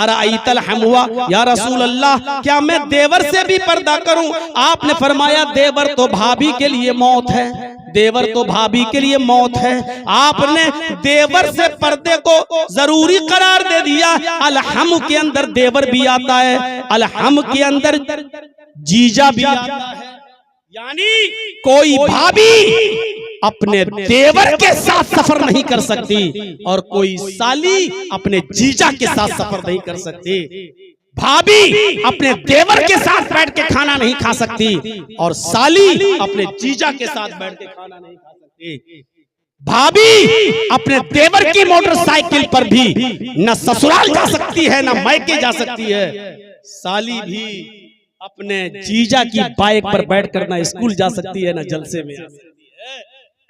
अराइतल हमुआ या रसूल अल्लाह, क्या मैं देवर से भी पर्दा करूं? आपने फरमाया देवर तो भाभी के लिए मौत है, देवर तो भाभी के लिए मौत है। आपने देवर से पर्दे को जरूरी करार दे दिया। अलहम के अंदर देवर भी आता है, अलहम के अंदर जीजा भी आता है, यानी कोई भाभी अपने देवर के साथ सफर नहीं कर सकती और कोई साली अपने जीजा के साथ सफर नहीं कर सकती। भाभी अपने देवर के साथ बैठ के खाना नहीं खा सकती और साली अपने जीजा के साथ बैठ के खाना नहीं खा सकती। भाभी अपने देवर की मोटरसाइकिल पर भी न ससुराल जा सकती है न मायके जा सकती है। साली भी अपने जीजा की बाइक पर बैठकर ना स्कूल जा सकती है ना जलसे में आ सकती है।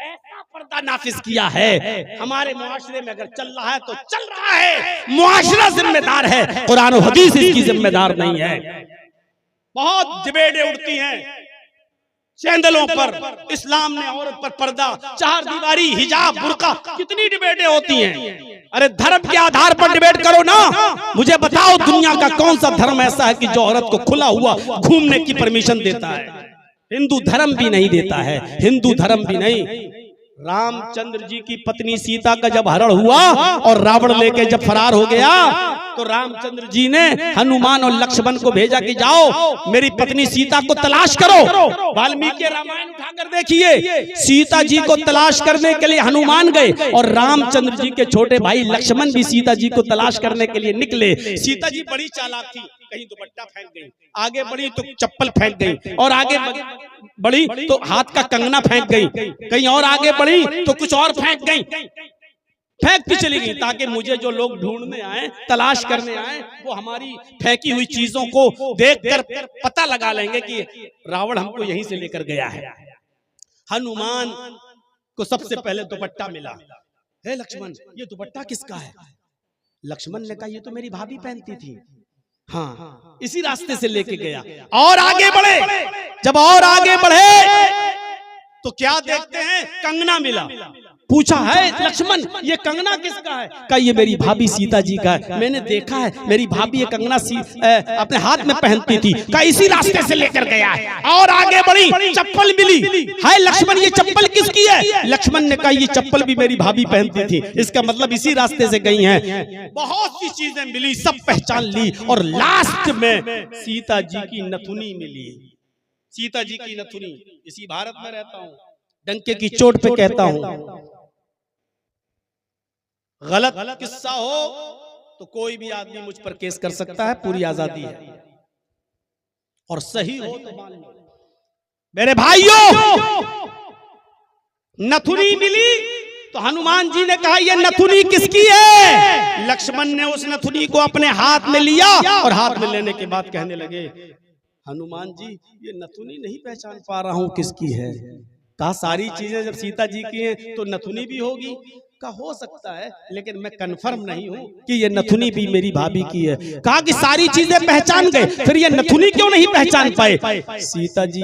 ऐसा पर्दा नाफिज किया है हमारे मुआशरे में। अगर चल रहा है तो चल रहा है, मुआशरा जिम्मेदार है, कुरान और हदीस इसकी जिम्मेदार नहीं है। बहुत डिबेटें उठती हैं चैनलों पर, इस्लाम ने औरत पर पर्दा, चार दीवारी, हिजाब, बुर्का, कितनी डिबेटें होती हैं। अरे धर्म के आधार पर डिबेट करो ना। मुझे बताओ दुनिया का कौन सा धर्म ऐसा है कि जो औरत को खुला हुआ घूमने की परमिशन देता है? हिंदू धर्म भी नहीं देता है, हिंदू धर्म भी नहीं। रामचंद्र जी की पत्नी सीता का जब हरण हुआ और रावण लेके जब फरार हो गया तो रामचंद्र जी ने हनुमान और लक्ष्मण को भेजा कि जाओ मेरी पत्नी सीता को तलाश करो। वाल्मीकि रामायण उठाकर देखिए, सीता जी को तलाश करने के लिए हनुमान गए और रामचंद्र जी के छोटे भाई लक्ष्मण भी सीता जी को तलाश करने के लिए निकले। सीता जी बड़ी चालाक थी, कहीं दुपट्टा फेंक गई, आगे बढ़ी तो चप्पल फेंक गई, और आगे बढ़ी तो हाथ का कंगना फेंक गई, कहीं और आगे बढ़ी तो कुछ और फेंक गई, फेंकती चली गई, ताकि मुझे जो लोग ढूंढने आए, तलाश करने आए, वो हमारी फेंकी हुई चीजों को देखकर पता लगा लेंगे कि रावण हमको यहीं से लेकर गया है। हनुमान को सबसे पहले दुपट्टा मिला। हे लक्ष्मण, ये दुपट्टा किसका है? लक्ष्मण ने कहा ये तो मेरी भाभी पहनती थी। हाँ, इसी रास्ते से लेके गया और आगे बढ़े। जब और आगे बढ़े तो क्या देखते हैं, कंगना मिला। पूछा है लक्ष्मण ये कंगना किसका है? कहा ये मेरी भाभी सीता जी का है, मैंने देखा है मेरी भाभी ये कंगना अपने हाथ में पहनती थी। कहा इसी रास्ते से लेकर गया है। और आगे बढ़ी, चप्पल मिली। है लक्ष्मण ये चप्पल किसकी है? लक्ष्मण ने कहा ये चप्पल भी मेरी भाभी पहनती थी, इसका मतलब इसी रास्ते से गई हैं। बहुत सी चीजें मिली, सब पहचान ली और लास्ट में सीता जी की नथुनी मिली। सीता जी की नथुनी। इसी भारत में रहता हूँ, डंके की चोट पे कहता हूँ, गलत किस्सा हो तो कोई भी आदमी मुझ पर केस कर सकता है, पूरी आजादी है, और सही हो तो मान लो। मेरे भाइयों, नथुनी मिली तो हनुमान जी ने कहा ये नथुनी किसकी है? लक्ष्मण ने उस नथुनी को अपने हाथ में लिया और हाथ में लेने के बाद कहने लगे हनुमान जी ये नथुनी नहीं पहचान पा रहा हूं किसकी है। कहा सारी चीजें जब सीता जी की हैं तो नथुनी भी होगी। का हो सकता है लेकिन मैं कंफर्म नहीं हूं कि ये नथुनी भी मेरी भाभी की है। कहा कि सारी चीजें पहचान गए, फिर ये नथुनी क्यों नहीं पहचान पाए? सीता जी,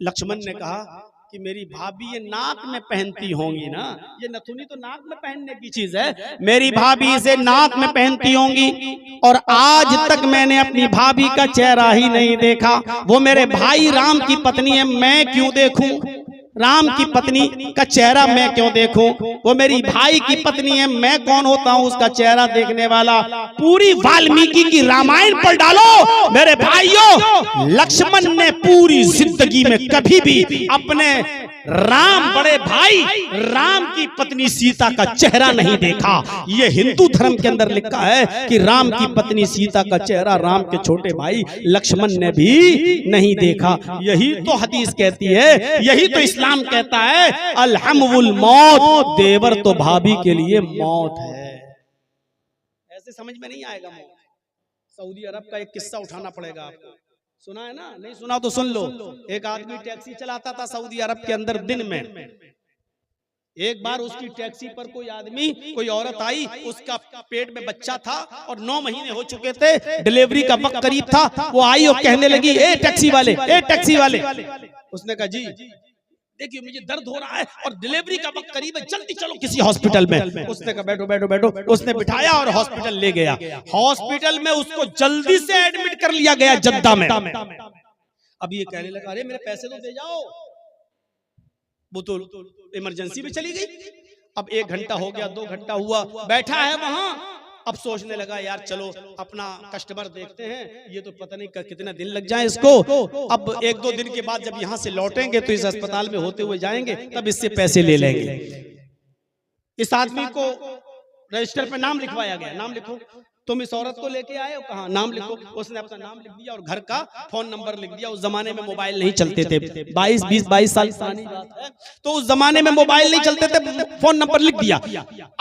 लक्ष्मण ने कहा कि मेरी भाभी ये नाक में पहनती होंगी ना, ये नथुनी तो नाक में पहनने की चीज है, मेरी भाभी इसे नाक में पहनती होंगी। और आज तक मैंने अपनी भाभी का चेहरा ही नहीं देखा। वो मेरे भाई राम की पत्नी है, मैं क्यों देखूं? राम की पत्नी का चेहरा मैं क्यों देखूं? वो मेरी भाई की पत्नी है, मैं कौन होता हूं उसका चेहरा देखने वाला? पूरी वाल्मीकि की रामायण पढ़ डालो मेरे भाइयों। लक्ष्मण ने पूरी जिंदगी में कभी भी अपने राम बड़े भाई राम की पत्नी सीता का चेहरा नहीं देखा। ये हिंदू धर्म के अंदर लिखा है कि राम की पत्नी सीता का चेहरा राम के छोटे भाई लक्ष्मण ने भी नहीं देखा। यही तो हदीस कहती है, यही तो इस्लाम कहता है, अलहमुल मौत, देवर तो भाभी के लिए मौत है। ऐसे समझ में नहीं आएगा। सऊदी अरब का एक किस्सा उठाना पड़ेगा आपको। सुना है ना? नहीं सुना तो सुन लो। एक आदमी टैक्सी चलाता था सऊदी अरब के अंदर दिन में। एक बार उसकी टैक्सी पर कोई औरत आई, उसका पेट में बच्चा था और 9 महीने हो चुके थे, डिलीवरी का वक्त करीब था। वो आई और कहने लगी ए टैक्सी वाले, ए टैक्सी वाले। उसने कहा जी देखिए मुझे दर्द हो रहा है और डिलीवरी का वक्त करीब है, जल्दी चलो किसी हॉस्पिटल में। उसने कहा बैठो बैठो बैठो, उसने बिठाया और हॉस्पिटल ले गया। हॉस्पिटल में उसको जल्दी से एडमिट कर लिया गया जद्दा में। अब ये कहने लगा अरे मेरे पैसे तो दे जाओ, वो तो इमरजेंसी में चली गई। अब 1 घंटा हो गया, 2 घंटा हुआ, बैठा है वहां। अब सोचने लगा यार चलो अपना कस्टमर देखते हैं, ये तो पता नहीं कितना दिन लग जाए इसको। अब 1-2 दिन के बाद जब यहाँ से लौटेंगे तो इस अस्पताल में होते हुए जाएंगे, तब इससे पैसे ले लेंगे। इस आदमी को रजिस्टर पे नाम लिखवाया गया, नाम लिखो, तुम इस औरत को लेके आए हो, कहाँ, नाम लिखो। उसने अपना नाम लिख दिया और घर का फोन नंबर लिख दिया। उस जमाने में मोबाइल नहीं चलते थे, 22 साल पुरानी बात है, तो उस जमाने में मोबाइल नहीं चलते थे, फोन नंबर लिख दिया।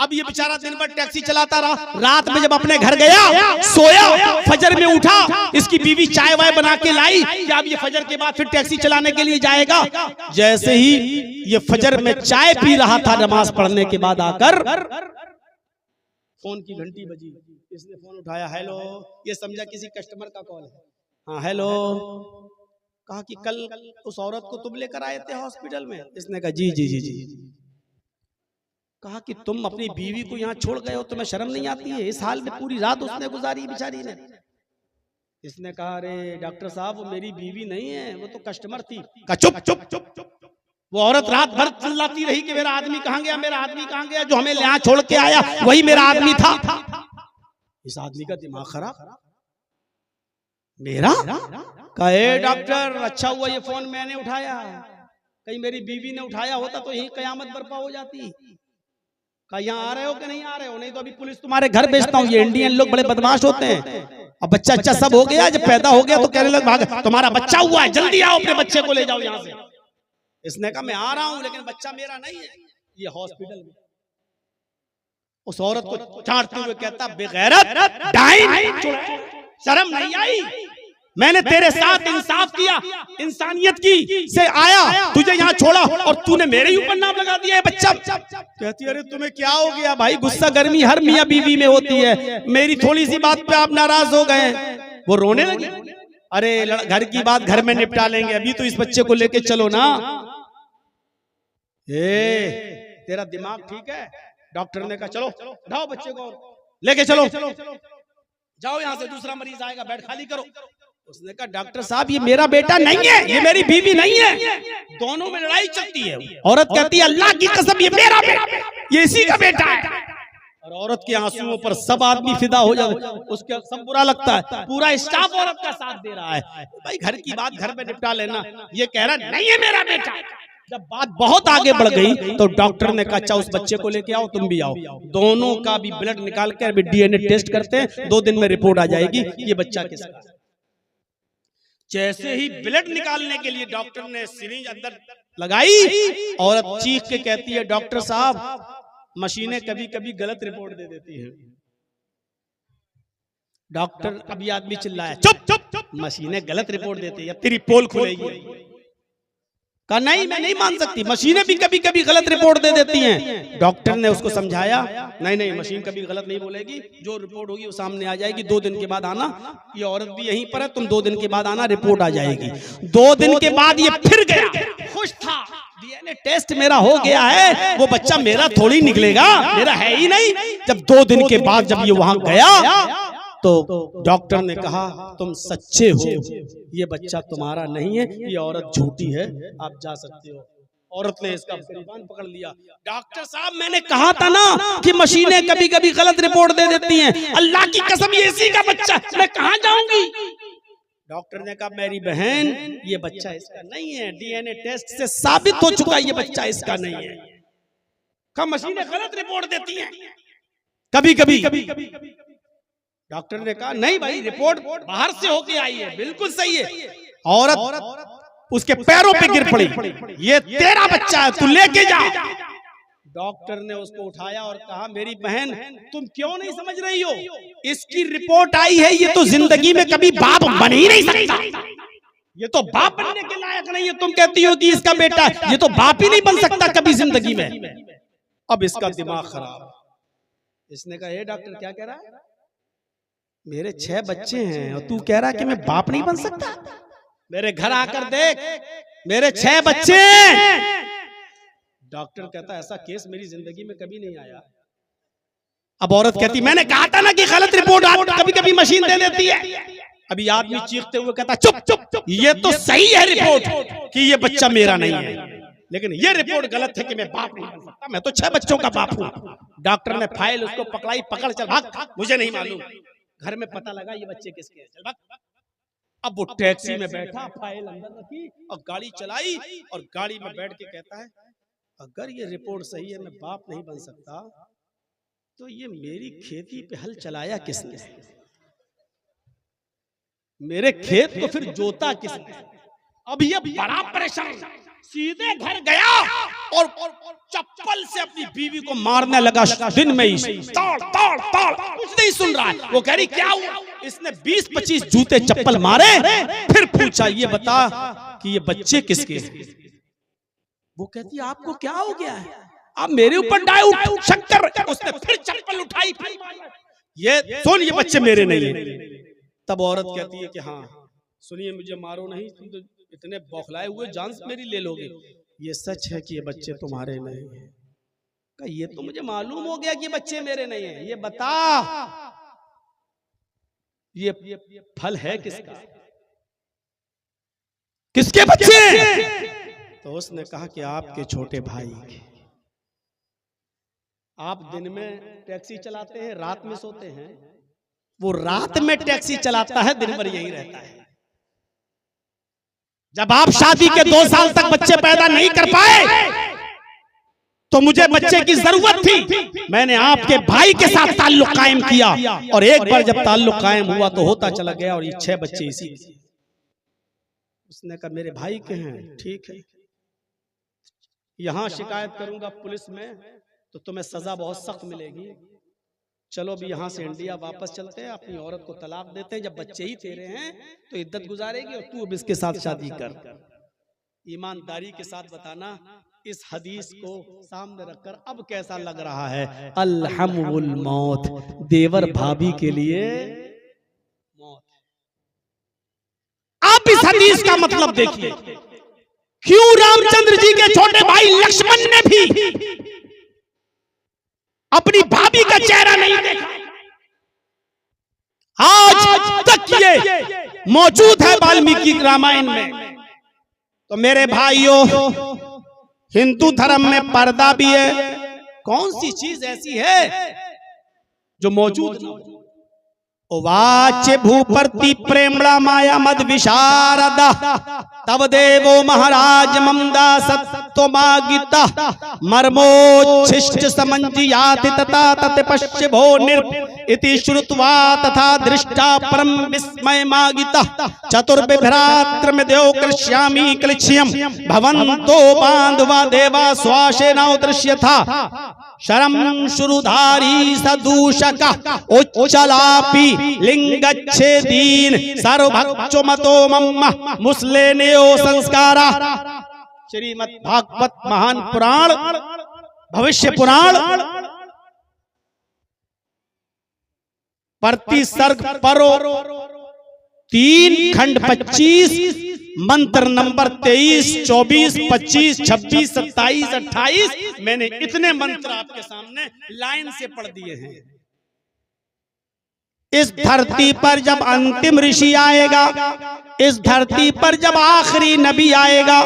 अब ये बेचारा दिन भर टैक्सी चलाता रहा, रात में जब अपने घर गया, सोया, फजर में उठा, इसकी बीवी चाय वाय बना के लाई कि अब ये फजर के बाद फिर टैक्सी चलाने के लिए जाएगा। जैसे ही ये फजर में चाय पी रहा था, नमाज पढ़ने के बाद आकर फोन की घंटी बजी। इसने फोन उठाया, हेलो, ये समझा किसी कस्टमर का कॉल है। हाँ हेलो, कहा कि कल उस औरत को तुम लेकर आए थे हॉस्पिटल में। इसने कहा जी जी जी जी। कहा कि तुम अपनी बीवी को यहाँ छोड़ गए हो, तुम्हें शर्म नहीं आती है? इस हाल में पूरी रात उसने गुजारी बेचारी ने। इसने कहा अरे डॉक्टर साहब वो मेरी बीवी नहीं है, वो तो कस्टमर थी। कहा चुप चुप चुप चुप। वो औरत रात भर चिल्लाती रही कि मेरा आदमी कहाँ गया, मेरा आदमी कहाँ गया, जो हमें यहाँ छोड़ के आया वही मेरा आदमी था। इस आदमी का दिमाग खराब, मेरा कहे डॉक्टर अच्छा हुआ ये फोन मैंने उठाया, कहीं मेरी बीवी ने उठाया होता तो यही कयामत बर्पा हो जाती। कहा यहाँ आ रहे हो कि नहीं आ रहे हो? नहीं तो अभी पुलिस तुम्हारे घर भेजता हूँ। ये इंडियन लोग बड़े बदमाश होते हैं। अब बच्चा अच्छा सब हो गया, जब पैदा हो गया तो कहने लगे भाग, तुम्हारा बच्चा हुआ है, जल्दी आओ अपने बच्चे को ले जाओ यहाँ से। इसने कहा मैं आ रहा हूं लेकिन बच्चा मेरा नहीं है। ये हॉस्पिटल में उस औरत को चाटते हुए कहता बेगैरत, डाइन, शर्म नहीं आई? मैंने तेरे साथ इंसाफ किया, इंसानियत की से आया, तुझे यहाँ छोड़ा और तूने मेरे ही ऊपर नाम लगा दिया है बच्चा। कहती अरे तुम्हें क्या हो गया भाई, गुस्सा गर्मी हर मियाँ बीवी में होती है, मेरी थोड़ी सी बात पे आप नाराज हो गए। वो रोने लगी, अरे घर की बात घर में निपटा लेंगे, अभी तो इस बच्चे को लेके चलो ना। तेरा दिमाग ठीक है? डॉक्टर ने कहा चलो उठाओ बच्चे को लेके चलो, जाओ यहाँ से, दूसरा मरीज आएगा, बेड खाली करो। उसने कहा डॉक्टर साहब ये मेरा बेटा नहीं है, ये मेरी बीवी नहीं है। दोनों में लड़ाई चलती है। औरत कहती है अल्लाह की कसम ये मेरा बेटा, ये इसी का बेटा है। और औरत के आंसुओं पर सब आदमी फिदा हो जाते, उसके सब बुरा लगता है, पूरा स्टाफ औरत का साथ दे रहा है। भाई घर की बात घर में निपटा लेना। ये कह रहा नहीं है मेरा बेटा। जब बात बहुत आगे बढ़ गई तो डॉक्टर ने कहा अच्छा उस बच्चे को लेके आओ, तुम भी आओ, दोनों का भी ब्लड निकाल कर डीएनए टेस्ट करते हैं, 2 दिन में रिपोर्ट आ जाएगी ये बच्चा किसका। जैसे ही ब्लड निकालने के लिए डॉक्टर ने सिरिंज अंदर लगाई, औरत चीख के कहती है डॉक्टर साहब मशीनें कभी कभी गलत रिपोर्ट दे देती हैं। डॉक्टर, अभी आदमी चिल्लाया चुप चुप चुप, मशीनें गलत रिपोर्ट देती है, अब तेरी पोल खुलेगी। कहा नहीं मैं नहीं मान सकती, मशीनें भी कभी कभी गलत रिपोर्ट दे देती हैं। डॉक्टर ने उसको समझाया नहीं नहीं मशीन कभी गलत नहीं बोलेगी, जो रिपोर्ट होगी वो सामने आ जाएगी, 2 दिन के बाद आना। ये औरत भी यहीं पर है, तुम 2 दिन के बाद आना, रिपोर्ट आ जाएगी। 2 दिन के बाद ये फिर गया, खुश था, डीएनए टेस्ट मेरा हो गया है, वो बच्चा मेरा थोड़ी निकलेगा, मेरा है ही नहीं। जब 2 दिन के बाद जब ये वहां गया तो डॉक्टर ने कहा तुम सच्चे हो, ये बच्चा तुम्हारा नहीं है, ये औरत झूठी है, आप जा सकते हो। औरत ने इसका गिरबान पकड़ लिया। डॉक्टर साहब मैंने कहा था ना कि मशीनें कभी कभी गलत रिपोर्ट दे देती हैं, अल्लाह की कसम ये इसी का बच्चा, मैं कहाँ जाऊंगी। डॉक्टर ने कहा मेरी बहन ये बच्चा इसका नहीं है, डीएनए टेस्ट से साबित हो चुका ये बच्चा इसका नहीं है। कहा मशीनें गलत रिपोर्ट देती हैं कभी कभी। डॉक्टर ने कहा नहीं भाई रिपोर्ट बाहर से होके आई है, बिल्कुल सही है। औरत उसके पैरों पे गिर पड़ी, ये तेरा बच्चा है, तू लेके जा। डॉक्टर ने उसको उठाया और कहा मेरी बहन तुम क्यों नहीं समझ रही हो, इसकी रिपोर्ट आई है, ये तो जिंदगी में कभी बाप बन ही नहीं सकता, ये तो बाप बनने के लायक नहीं है। तुम कहती हो कि इसका बेटा है, ये तो बाप ही नहीं बन सकता कभी जिंदगी में। अब इसका दिमाग खराब। इसने कहा हे डॉक्टर क्या कह रहा है, मेरे 6 बच्चे हैं और तू कह रहा है कि मैं बाप नहीं बन सकता। मेरे घर आकर देख, मेरे 6 बच्चे, डॉक्टर कहता ऐसा केस मेरी जिंदगी में कभी नहीं आया। अब औरत कहती मैंने कहा था ना कि गलत रिपोर्ट कभी कभी मशीन दे देती है। अभी आदमी चीखते हुए कहता चुप चुप चुप, ये तो सही है रिपोर्ट कि ये बच्चा मेरा नहीं है, लेकिन ये रिपोर्ट गलत है कि मैं बाप नहीं बन सकता, मैं तो 6 बच्चों का बाप हूँ। डॉक्टर ने फाइल उसको पकड़ाई, पकड़ चल भाग, मुझे नहीं मालूम, घर में पता लगा ये बच्चे किसके हैं, चल भाग। अब वो टैक्सी में बैठा, फाइल अंदर रखी और गाड़ी चलाई, और गाड़ी में बैठ के कहता है अगर ये रिपोर्ट सही है मैं बाप नहीं बन सकता, तो ये मेरी खेती पे हल चलाया किसने, मेरे खेत को फिर जोता किसने। अब ये बड़ा परेशान, सीधे घर गया और चप्पल से अपनी बीवी को मारने लगा दिन में ही, ताड़ ताड़ ताड़, कुछ नहीं सुन रहा है। वो कह रही क्या हुआ, इसने 20-25 जूते चप्पल मारे, फिर पूछा ये बता कि ये बच्चे किसके हैं। वो कहती आपको क्या हो गया है, आप मेरे ऊपर डाउट शक्कर। उसने फिर चप्पल उठाई, ये सुन ये बच्चे मेरे नहीं है। तब औरत कहती है कि हाँ सुनिए मुझे मारो नहीं, तुम तो इतने बौखलाए हुए जान से मेरी ले लोगे, ये सच है कि ये बच्चे तुम्हारे नहीं है। ये तो मुझे मालूम हो गया कि ये बच्चे मेरे नहीं है, ये बता ये फल है किसका, किसके बच्चे। तो उसने कहा कि आपके छोटे भाई के। आप दिन में टैक्सी चलाते हैं, रात में सोते हैं, वो रात में टैक्सी चलाता है, दिन भर यही रहता है। जब आप शादी के 2 साल तक बच्चे पैदा नहीं कर पाए तो मुझे बच्चे की जरूरत थी, मैंने आपके भाई के साथ ताल्लुक कायम किया, और एक बार जब ताल्लुक कायम हुआ तो होता चला गया, और ये 6 बच्चे इसी। उसने कहा मेरे भाई के हैं, ठीक है, यहां शिकायत करूंगा पुलिस में तो तुम्हें सजा बहुत सख्त मिलेगी, चलो भी यहां से इंडिया वापस चलते हैं, अपनी औरत को तलाक देते हैं, जब बच्चे ही तेरे हैं तो इद्दत गुजारेगी और तू अब इसके साथ शादी कर। ईमानदारी के साथ बताना इस हदीस को सामने रखकर अब कैसा लग रहा है। अलहमुल मौत, देवर भाभी के लिए मौत। आप इस हदीस का मतलब देखिए, क्यों रामचंद्र जी के छोटे भाई लक्ष्मण ने भी अपनी भाभी का चेहरा नहीं देखा। आज तक ये मौजूद है वाल्मीकि रामायण में। तो मेरे भाइयों, हिंदू धर्म में पर्दा भी है। कौन सी चीज ऐसी है जो मौजूद ना हो। वाच्य भूपर्ति प्रेमणा माया मद विशारदा तब देवो महाराज ममदा सत्वमागिता मर्मोच्छिष्ट समंजियाति तथा तत्पश्य भो निर्प इति श्रुत्वा तथा दृष्टा परम विस्मय मागिता चतुर्विभ्रात्र में देव कृष्यामि क्लिश्यम भवन्तो बांधवा देवा स्वाशेना दृश्य था शरम शुरुधारी सदूषक उच्चलापि लिंगच्छेदीन सर्वभक्षो मतो मम्मा मुस्लेनेयो संस्कारा। श्रीमद् भागवत महान पुराण भविष्य पुराण प्रति सर्ग परो 3 खंड 25 मंत्र नंबर 23, 24, 25, 26, 27, 28। मैंने इतने मंत्र आपके सामने लाइन से पढ़ दिए हैं। इस धरती पर जब अंतिम ऋषि आएगा, इस धरती पर जब आखिरी नबी आएगा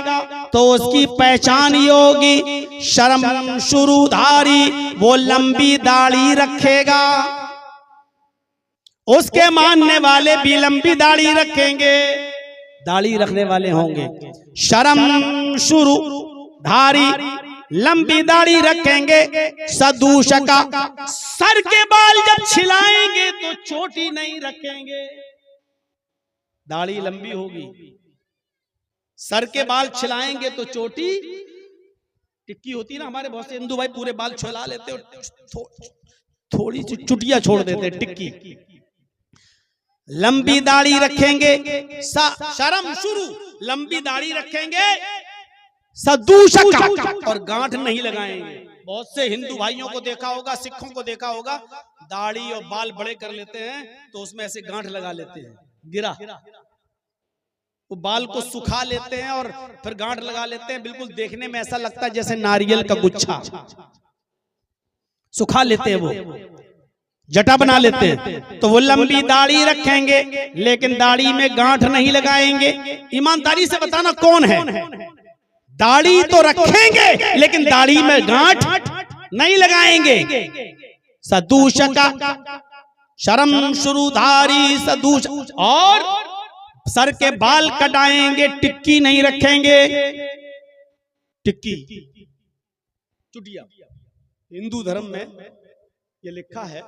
तो उसकी पहचान होगी शर्म शुरूधारी, वो लंबी दाढ़ी रखेगा। उसके मानने वाले भी लंबी दाढ़ी रखेंगे, दाढ़ी रखने वाले होंगे। शर्म शुरू धारी, लंबी दाढ़ी रखेंगे। सदूषका, सर के बाल जब छिलाएंगे तो छोटी नहीं रखेंगे, दाढ़ी लंबी होगी। सर के बाल छिलाएंगे तो चोटी, टिक्की होती ना, हमारे बहुत से हिंदू भाई पूरे बाल छिला लेते और थोड़ी सी चुटिया छोड़ देते, टिक्की। लंबी दाढ़ी रखेंगे। शर्म शुरू, लंबी दाढ़ी रखेंगे। सदूषक, और गांठ नहीं लगाएंगे। बहुत से हिंदू भाइयों को देखा होगा, सिखों को देखा होगा, दाढ़ी और बाल बड़े कर लेते हैं तो उसमें ऐसे गांठ लगा लेते हैं, गिरा। वो बाल को सुखा लेते हैं और फिर गांठ लगा लेते हैं, बिल्कुल देखने में ऐसा लगता है जैसे नारियल का गुच्छा। सुखा लेते हैं, वो जटा बना लेते हैं। तो वो लंबी दाढ़ी रखेंगे लेकिन दाढ़ी में गांठ नहीं लगाएंगे। ईमानदारी से बताना कौन है? दाढ़ी तो रखेंगे लेकिन दाढ़ी में गांठ नहीं लगाएंगे। सदूषका शर्म शुरूधारी सदूष, और सर के बाल कटाएंगे, टिक्की नहीं रखेंगे। टिक्की चुटिया। हिंदू धर्म में ये लिखा है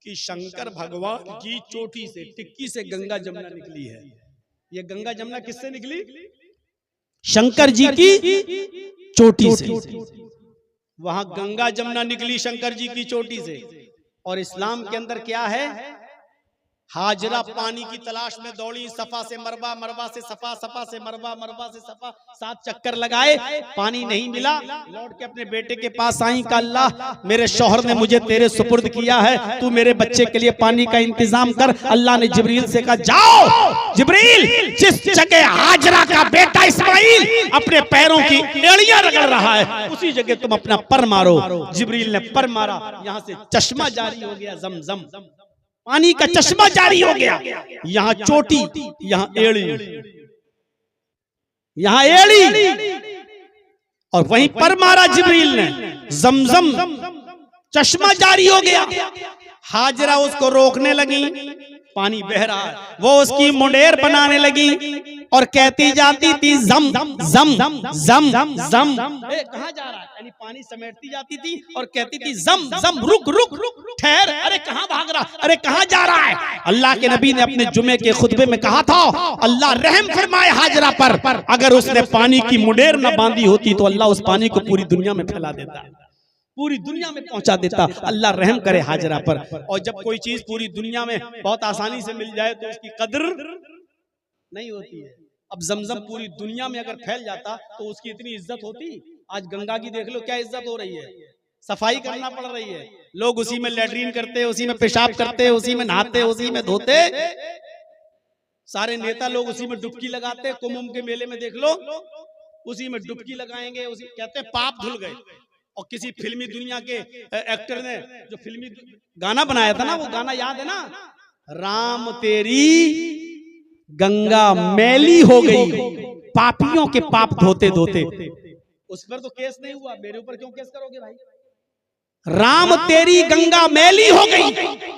कि शंकर भगवान की चोटी से, टिक्की से गंगा जमुना निकली है। ये गंगा जमुना किससे निकली? शंकर जी की चोटी से। वहां गंगा जमुना निकली शंकर जी की चोटी से। और इस्लाम के अंदर क्या है? हाजरा पानी की तलाश में दौड़ी, सफा से मरवा, मरवा से सफा, सफा से मरवा, मरवा से सफा, 7 चक्कर लगाए, पानी नहीं मिला। लौट के अपने बेटे के पास आई का अल्लाह मेरे शौहर ने मुझे तेरे सुपुर्द किया है, तू मेरे बच्चे के लिए पानी का इंतजाम कर। अल्लाह ने जिब्रील से कहा जाओ जिब्रील, जिस जगह हाजरा का बेटा इस्माइल अपने पैरों की एड़ियां रगड़ रहा है उसी जगह तुम अपना पर मारो। जिब्रील ने पर मारा, यहां से चश्मा जारी हो गया, जमजम पानी का चश्मा जारी हो गया। यहाँ चोटी, यहाँ एड़ी, यहाँ एड़ी, और वहीं पर मारा जिब्रील ने, जमजम चश्मा जारी हो गया। हाजरा उसको रोकने लगी, पानी बह रहा है, वो उसकी मुंडेर बनाने लगी और कहती जाती थी जम जम जम जम जम। कहाँ जा रहा है? यानी पानी समेटती जाती थी और कहती थी जम जम, रुक रुक रुक, ठहर, अरे कहाँ भाग रहा, अरे कहाँ जा रहा है? अल्लाह के नबी ने अपने जुमे के खुतबे में कहा था अल्लाह रहम फरमाए हाजरा पर, अगर उसने पानी की मुंडेर न बांधी होती तो अल्लाह उस पानी को पूरी दुनिया में फैला देता, पूरी दुनिया में पहुंचा देता। अल्लाह रहम करे हाजरा पर। और जब कोई चीज पूरी दुनिया में बहुत आसानी से मिल जाए तो उसकी कदर नहीं होती है। अब जमजम पूरी दुनिया में अगर फैल जाता तो उसकी इतनी इज्जत होती। आज गंगा की देख लो क्या इज्जत हो रही है, सफाई करना पड़ रही है, लोग उसी में लैट्रीन करते, उसी में पेशाब करते, उसी में नहाते, उसी में धोते। सारे नेता लोग उसी में डुबकी लगाते। कुंभ के मेले में देख लो, उसी में डुबकी लगाएंगे, उसी कहते पाप धुल गए। और किसी फिल्मी दुनिया के एक्टर ने जो फिल्मी गाना बनाया था ना, वो गाना याद है ना, राम तेरी गंगा मैली हो गई, पापियों के पाप धोते धोते। उस पर तो केस नहीं हुआ, मेरे ऊपर क्यों केस करोगे भाई? राम तेरी गंगा मैली हो गई,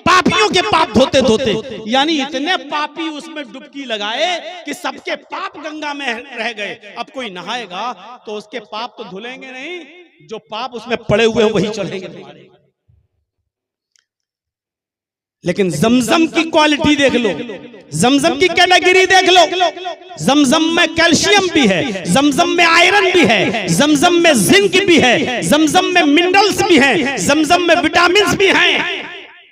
पापियों के पाप धोते धोते। यानी इतने पापी उसमें डुबकी लगाए कि सबके पाप गंगा में रह गए। अब कोई नहाएगा तो उसके पाप तो धुलेंगे नहीं, जो पाप उसमें पड़े हुए हैं वही चलेंगे तुम्हारे। लेकिन जमजम की क्वालिटी देख लो, जमजम की कैटेगरी देख लो। जमजम में कैल्शियम भी है, जमजम में आयरन भी है, जमजम में जिंक भी है, जमजम में मिनरल्स भी हैं, जमजम में विटामिन भी हैं।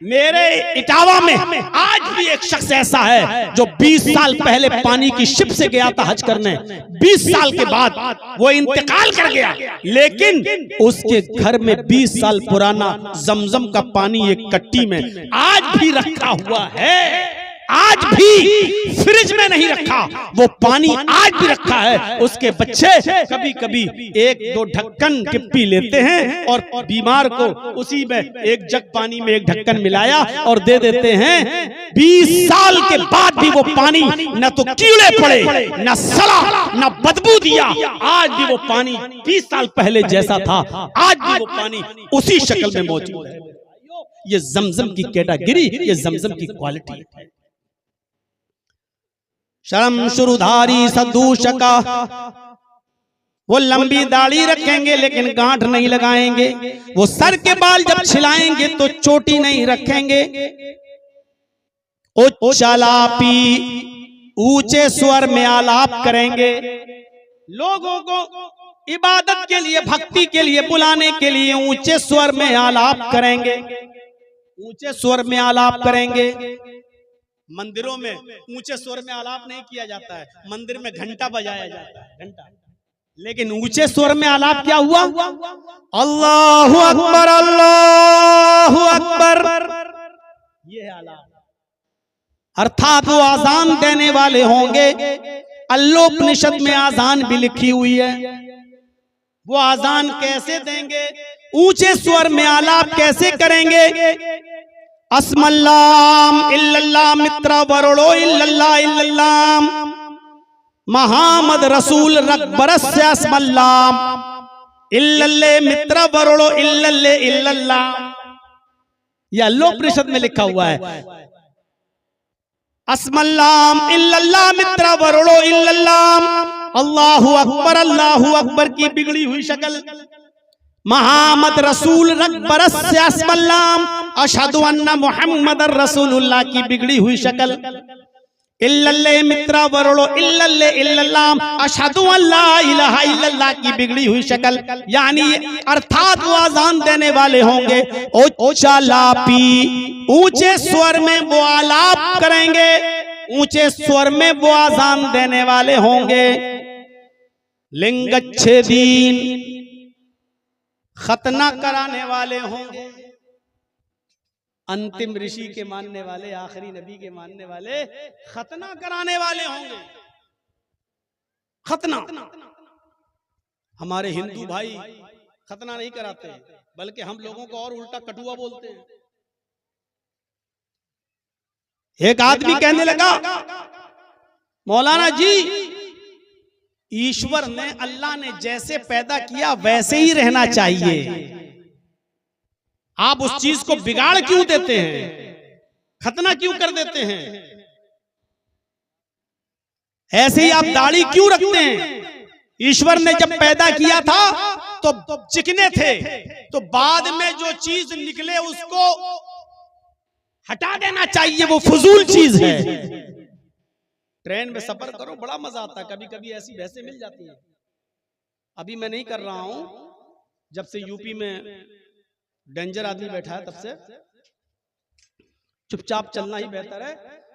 मेरे इटावा में आज भी एक शख्स ऐसा है जो 20 साल पहले पानी की शिप से गया था हज करने। 20 साल के बाद वो इंतकाल कर गया, लेकिन उसके घर में 20 साल पुराना जमजम का पानी एक कट्टी में आज भी रखा हुआ है। आज भी फ्रिज में नहीं रखा, वो पानी आज भी रखा है। उसके बच्चे कभी कभी 1-2 ढक्कन टिप्पी लेते हैं और बीमार को उसी में एक जग पानी में एक ढक्कन मिलाया और दे देते हैं। 20 साल के बाद भी वो पानी न तो कीड़े पड़े, न सड़ा, न बदबू दिया। आज भी वो पानी 20 साल पहले जैसा था, आज भी वो पानी उसी शक्ल में मौजूद है। ये जमजम की कैटेगरी, ये जमजम की क्वालिटी है। शर्म शुरूधारी सदूषका, वो लंबी दाढ़ी रखेंगे लेकिन गांठ नहीं लगाएंगे। वो सर के बाल जब छिलाएंगे तो चोटी नहीं रखेंगे। उच्चालापी, ऊंचे स्वर में आलाप करेंगे। लोगों को इबादत के लिए, भक्ति के लिए बुलाने के लिए ऊंचे स्वर में आलाप करेंगे, ऊंचे स्वर में आलाप करेंगे। मंदिरों में ऊंचे स्वर में आलाप नहीं किया जाता है, मंदिर में घंटा बजाया जाता है, घंटा। लेकिन ऊंचे स्वर में आलाप क्या हुआ? अल्लाहु अकबर, अल्लाहु अकबर, ये आलाप। अर्थात वो आजान देने वाले होंगे, अल्लोपनिषद में आजान भी लिखी हुई है। वो आजान कैसे देंगे, ऊंचे स्वर में आलाप कैसे करेंगे? अस्मल्लाम इल्लल्लाह मित्र वरोड़ो इल्लल्लाह इल्लल्लाह मोहम्मद रसूल रकबरस्य अस्मल्लाम इल्लल्ले मित्र वरोड़ो इल्लल्ले इल्लल्लाह। यह अल्लोपनिषद में लिखा हुआ है। अस्मल्लाम इल्लल्लाह मित्र वरोड़ो इल्लल्लाह, अल्लाहु अकबर की बिगड़ी हुई शक्ल, मोहम्मद रसूल रकबरस्य अस्मल्लाम अशहदु अन्ना मुहम्मदर रसूलुल्लाह की बिगड़ी हुई शक्ल, इल्लल्ले मित्र वरोड़ो इल्लल्ले इल्लल्लाह अशहदु अल्ला इलाहा इल्लल्लाह की बिगड़ी हुई शक्ल। यानी अर्थात वो आजान देने वाले होंगे ओचालापी, ऊंचे स्वर में वो आलाप करेंगे, ऊंचे स्वर में वो आजान देने वाले होंगे। लिंगच्छेदीन, खतना कराने वाले होंगे। अंतिम ऋषि के मानने वाले, आखिरी नबी के मानने वाले खतना कराने वाले होंगे। खतना, हमारे हिंदू भाई खतना नहीं कराते, बल्कि हम लोगों को और उल्टा कटुआ बोलते हैं। एक आदमी कहने लगा, मौलाना जी ईश्वर ने, अल्लाह ने जैसे पैदा किया वैसे ही रहना चाहिए, आप उस चीज को बिगाड़ क्यों देते हैं, खतना क्यों कर देते हैं, ऐसे ही आप दाढ़ी क्यों रखते हैं? ईश्वर ने जब पैदा किया था तो चिकने थे, तो बाद में जो चीज निकले उसको हटा देना चाहिए, वो फजूल चीज है। ट्रेन में सफर करो बड़ा मजा आता है, कभी कभी ऐसी भैंसें मिल जाती हैं। अभी मैं नहीं कर रहा हूं, जब से यूपी में डेंजर आदमी बैठा है तब से चुपचाप चलना ही बेहतर है,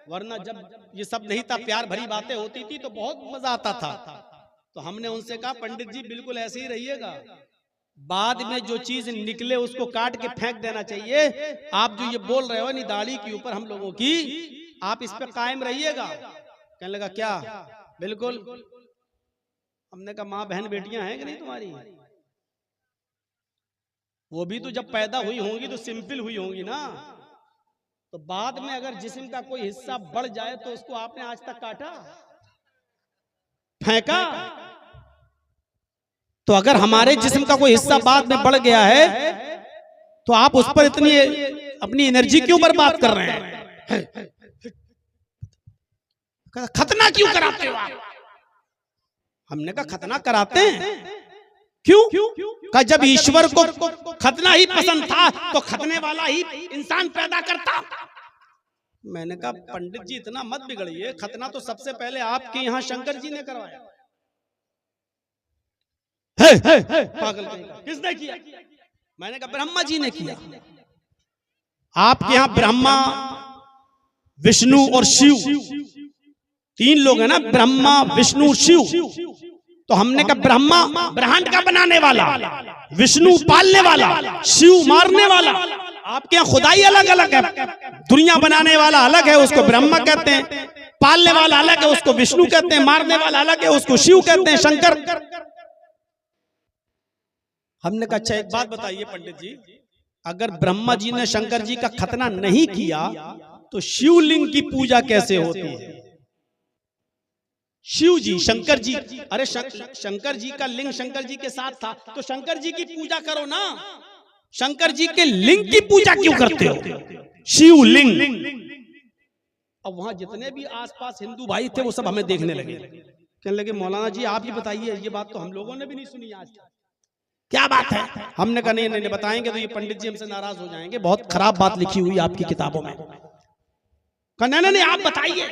वरना जब ये सब नहीं था, प्यार भरी बातें होती थी तो बहुत मजा आता था। तो हमने उनसे कहा पंडित जी बिल्कुल ऐसे ही रहिएगा, बाद में जो चीज निकले उसको काट के फेंक देना चाहिए। आप जो ये बोल रहे हो नहीं दाढ़ी के ऊपर हम लोगों की, आप इस पे कायम रहिएगा। कहने लगा क्या? बिल्कुल। हमने कहा माँ बहन बेटियां हैं कि नहीं तुम्हारी? वो भी तो जब पैदा हुई होंगी तो सिंपल हुई होंगी ना, तो बाद में अगर जिस्म का कोई हिस्सा बढ़ जाए तो उसको आपने आज तक काटा, फेंका? तो अगर हमारे जिस्म का कोई हिस्सा बाद में बढ़ गया है तो आप उस पर इतनी अपनी एनर्जी क्यों बर्बाद कर रहे हैं? खतना क्यों कराते हो आप? हमने कहा खतना कराते हैं क्यों? कहा जब ईश्वर को खतना ही पसंद था तो खतने वाला ही इंसान पैदा करता। मैंने कहा पंडित जी इतना मत बिगड़िए, खतना तो सबसे पहले आपके यहाँ शंकर जी ने करवाया। पागल किसने किया? मैंने कहा ब्रह्मा जी ने किया। आपके यहाँ ब्रह्मा, विष्णु और शिव, तीन लोग हैं ना, ब्रह्मा विष्णु शिव। तो हमने कहा ब्रह्मा ब्रह्मांड का बनाने वाला, विष्णु पालने वाला, शिव मारने वाला। आपके यहाँ खुदाई अलग अलग है, दुनिया बनाने वाला अलग है उसको ब्रह्मा कहते हैं, पालने वाला अलग है उसको विष्णु कहते हैं, मारने वाला अलग है उसको शिव कहते हैं, शंकर। हमने कहा अच्छा एक बात बताइए पंडित जी, अगर ब्रह्मा जी ने शंकर जी का खतना नहीं किया तो शिवलिंग की पूजा कैसे होती है? शिव जी, शंकर जी, अरे शंकर जी का लिंग शंकर जी के साथ था तो शंकर जी की पूजा करो ना, शंकर जी के लिंग की पूजा क्यों करते हो? शिवलिंग। अब वहां जितने भी आसपास हिंदू भाई थे वो सब हमें देखने लगे, कहने लगे मौलाना जी आप ही बताइए, ये बात तो हम लोगों ने भी नहीं सुनी आज, क्या बात है? हमने कहा नहीं नहीं बताएंगे तो ये पंडित जी हमसे नाराज हो जाएंगे, बहुत खराब बात लिखी हुई आपकी किताबों में। कहा नहीं नहीं आप बताइए।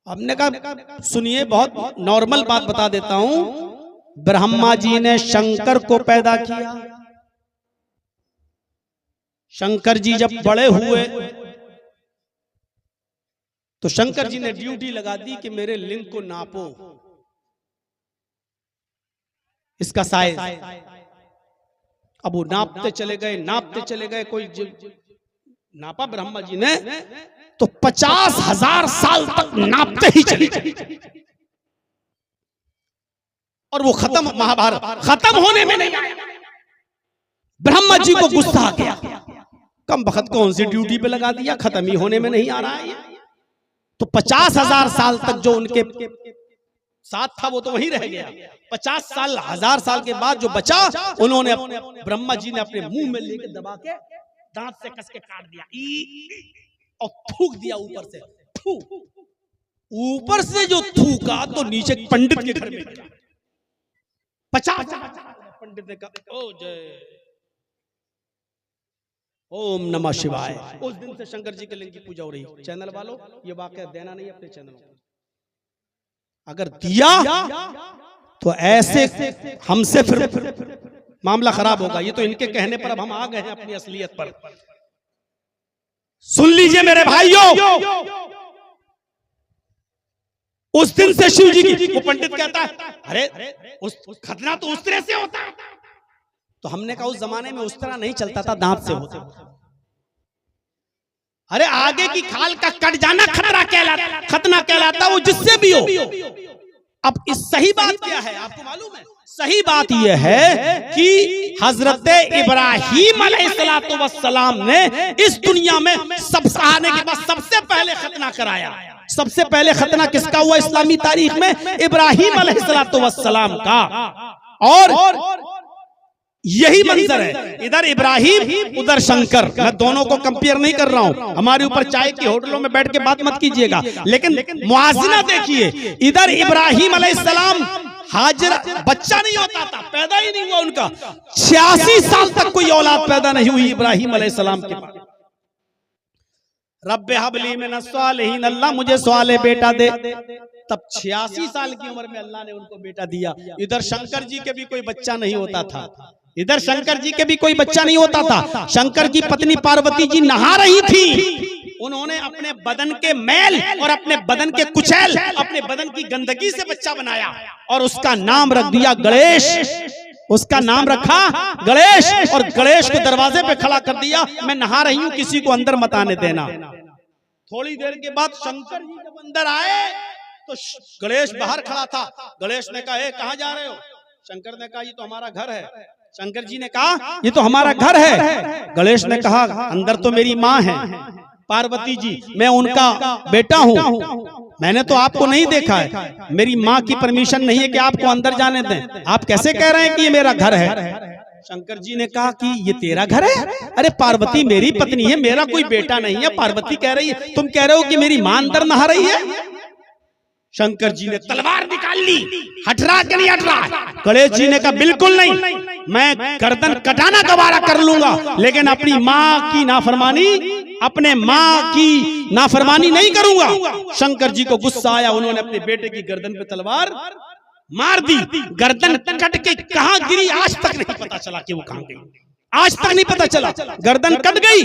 हमने कहा सुनिए बहुत नॉर्मल बात बता देता हूं, ब्रह्मा जी ने शंकर को पैदा किया, शंकर जी जब बड़े हुए तो शंकर जी ने ड्यूटी लगा दी कि मेरे लिंग को नापो, इसका साइज। अब वो नापते चले गए, कोई नापा ब्रह्मा जी ने तो 50,000 साल तक नापते ही चले गए। और वो खत्म, महाभारत खत्म होने में नहीं आया। ब्रह्मा जी को गुस्सा आ गया, कम वक्त कौन सी ड्यूटी पे लगा दिया, खत्म ही होने में नहीं आ रहा है। तो 50,000 साल तक जो उनके साथ था वो तो वहीं रह गया। 50 साल 1000 साल के बाद जो बचा, उन्होंने ब्रह्मा जी ने अपने मुंह में लेके दबा के दांत से कस के काट दिया और थूक दिया ऊपर से। ऊपर से जो थूका तो नीचे पंडित के घर में गिरा। 50 पंडित ने कहा ओ जय, ओम नमः शिवाय। उस दिन से शंकर जी के लिंग की पूजा हो रही। चैनल वालों, ये वाकया देना नहीं अपने चैनल को, अगर दिया तो ऐसे हमसे फिर मामला खराब होगा। ये तो इनके कहने पर अब हम आ गए हैं अपनी असलियत पर। सुन लीजिए मेरे भाइयों, उस दिन से शिव जी की, वो पंडित कहता है अरे उस खतना तो उस तरह से होता है। तो हमने कहा उस जमाने में उस तरह नहीं चलता था, दांत से होता। अरे आगे की खाल का कट जाना खतरा कहलाता, खतना कहलाता, वो जिससे भी हो। अब इस सही बात क्या है आपको मालूम है? सही बात यह है कि हजरत इब्राहीम अलैहिस्सलाम ने इस दुनिया में सब सहाने के बाद सबसे पहले खतना कराया। सबसे पहले खतना किसका हुआ इस्लामी तारीख में? इब्राहीम अलैहिस्सलाम का। और यही मंजर है, इधर इब्राहिम उधर शंकर। मैं दोनों को कंपेयर नहीं कर रहा हूं, हमारे ऊपर चाय की होटलों में बैठ के बात मत कीजिएगा, लेकिन मुआजिना देखिए। इधर इब्राहिम अलैहिस्सलाम हाजिरा बच्चा नहीं होता था, पैदा ही नहीं हुआ उनका। 86 साल तक कोई औलाद पैदा नहीं हुई इब्राहिम अलैहिस्सलाम के पास। रब्बे हबली मिनस सालिहीन, अल्लाह मुझे साले बेटा दे। तब 86 साल की उम्र में अल्लाह ने उनको बेटा दिया। इधर शंकर जी के भी कोई बच्चा नहीं होता था, इधर शंकर जी के भी कोई बच्चा नहीं होता था। शंकर की पत्नी पार्वती जी नहा रही थी, उन्होंने अपने बदन के मैल और अपने बदन के कुचैल, अपने बदन की गंदगी से बच्चा बनाया और उसका नाम रख दिया गणेश। उसका नाम रखा गणेश और गणेश को दरवाजे पे खड़ा कर दिया, मैं नहा रही हूं, किसी को अंदर मत आने देना। थोड़ी देर के बाद शंकर जी जब अंदर आए तो गणेश बाहर खड़ा था। गणेश ने कहा कहां जा रहे हो? शंकर ने कहा ये तो हमारा घर है। शंकर जी ने कहा ये तो हमारा घर है। गणेश ने कहा अंदर तो मेरी माँ है पार्वती जी, मैं उनका बेटा हूँ, मैंने तो आपको नहीं देखा है, मेरी माँ की परमिशन नहीं है कि आपको अंदर जाने दें, आप कैसे कह रहे हैं कि ये मेरा घर है? शंकर जी ने कहा कि ये तेरा घर है? अरे पार्वती मेरी पत्नी है, मेरा कोई बेटा नहीं है। पार्वती कह रही है, तुम कह रहे हो कि मेरी माँ अंदर नहा रही है। शंकर जी ने तलवार निकाल ली, हट रहा कि नहीं हट रहा? गणेश जी ने कहा बिल्कुल नहीं, मैं गर्दन कटाना गवारा कर लूंगा, लेकिन अपनी माँ की नाफरमानी, अपने माँ की नाफरमानी नहीं करूंगा। शंकर जी को गुस्सा आया, उन्होंने अपने बेटे की गर्दन पे तलवार मार दी। गर्दन कट के कहां गिरी आज तक नहीं पता चला कि वो कहां गई, आज तक नहीं पता चला। गर्दन कट गई।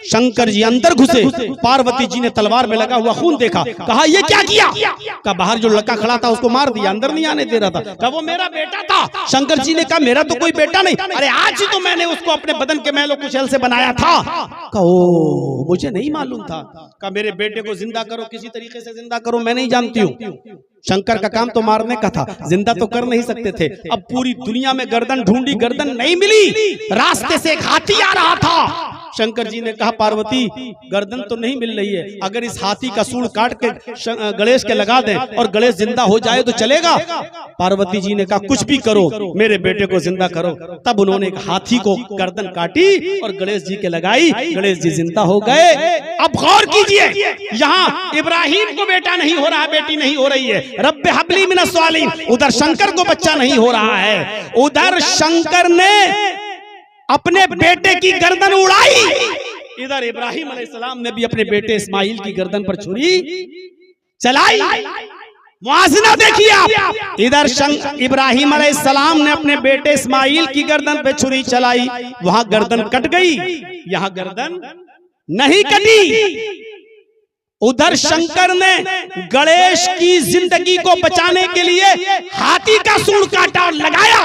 शंकर जी अंदर घुसे, पार्वती जी ने तलवार में लगा हुआ खून देखा, कहा ये क्या किया? कहा बाहर जो लड़का खड़ा था उसको मार दिया, अंदर नहीं आने दे रहा था। कहा वो मेरा बेटा था। शंकर जी ने कहा मेरा तो कोई बेटा नहीं, अरे आज ही तो मैंने उसको अपने बदन के मैलों कुचैल से बनाया था। कहा ओ मुझे नहीं मालूम था। कहा मेरे बेटे को जिंदा करो, किसी तरीके से जिंदा करो, मैं नहीं जानती हूँ। शंकर का काम तो मारने का था, जिंदा तो कर नहीं सकते थे। अब पूरी दुनिया में गर्दन ढूंढी, गर्दन नहीं मिली। रास्ते से एक हाथी आ रहा था। शंकर जी ने कहा पार्वती गर्दन तो नहीं मिल रही है, अगर इस हाथी का सूंड काट के गणेश के लगा दें और गणेश जिंदा हो जाए तो चलेगा? पार्वती जी ने कहा कुछ भी करो, मेरे बेटे को जिंदा करो। तब उन्होंने एक हाथी को गर्दन काटी और गणेश जी के लगाई, गणेश जी जिंदा हो गए। अब गौर कीजिए, यहाँ इब्राहिम को बेटा नहीं हो रहा, बेटी नहीं हो रही है, रब्बे हबली मिनस सालिहीन। उधर शंकर को बच्चा नहीं हो रहा है, उधर शंकर ने अपने बेटे की गर्दन उड़ाई, इधर इब्राहिम अलैहिस्सलाम ने भी अपने बेटे इस्माइल की गर्दन पर छुरी चलाई। मुआज़िना देखिए आप, इधर इब्राहिम अलैहिस्सलाम ने अपने बेटे इस्माइल की गर्दन पे छुरी चलाई, वहां गर्दन कट गई, यहां गर्दन नहीं कटी। उधर शंकर ने गणेश की जिंदगी को बचाने के लिए हाथी का सूंड काटा और लगाया,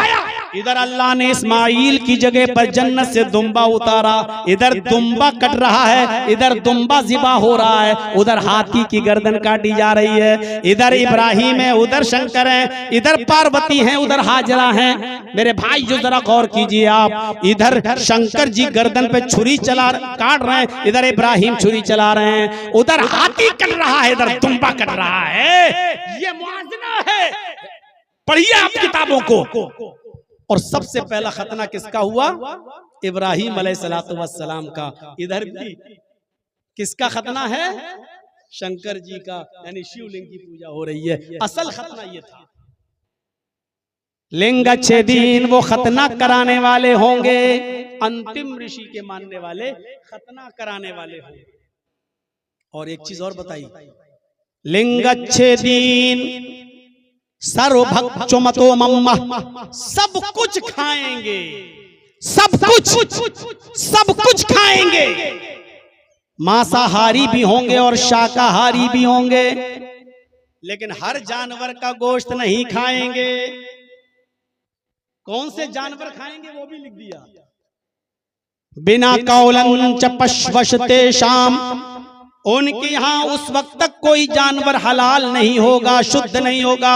इधर अल्लाह ने इस्माइल की जगह पर जन्नत से दुम्बा उतारा, इधर दुम्बा कट रहा है, इधर दुम्बा ज़िबा हो रहा है, उधर हाथी की गर्दन काटी जा रही है। इधर इब्राहिम है, उधर शंकर है, इधर पार्वती है, उधर हाजरा है। मेरे भाई जो जरा गौर कीजिए आप, इधर शंकर जी गर्दन पे छुरी काट रहे हैं, इधर इब्राहिम छुरी चला रहे हैं, उधर हाथी कट रहा है, इधर दुम्बा कट रहा है। ये मुआज़ना है, पढ़िए आप किताबों को। और सबसे पहला खतना किसका हुआ? इब्राहिम अलैहिस्सलातु वस्सलाम का। इधर भी किसका खतना है? शंकर जी का, यानी शिवलिंग की पूजा हो रही है। असल खतना ये था। लिंग अच्छे दिन वो खतना कराने वाले होंगे, अंतिम ऋषि के मानने वाले खतना कराने वाले होंगे। और एक चीज और बताई, लिंग अच्छे दिन सर्वभक्षुमतो मम्मा, सब कुछ खाएंगे, सब कुछ खाएंगे। मांसाहारी भी होंगे और शाकाहारी भी होंगे, लेकिन हर जानवर का गोश्त नहीं खाएंगे। कौन से जानवर खाएंगे वो भी लिख दिया। बिना कौलन च पश्वशते शाम, उनके यहाँ उस वक्त तक कोई जानवर हलाल नहीं होगा, शुद्ध नहीं होगा,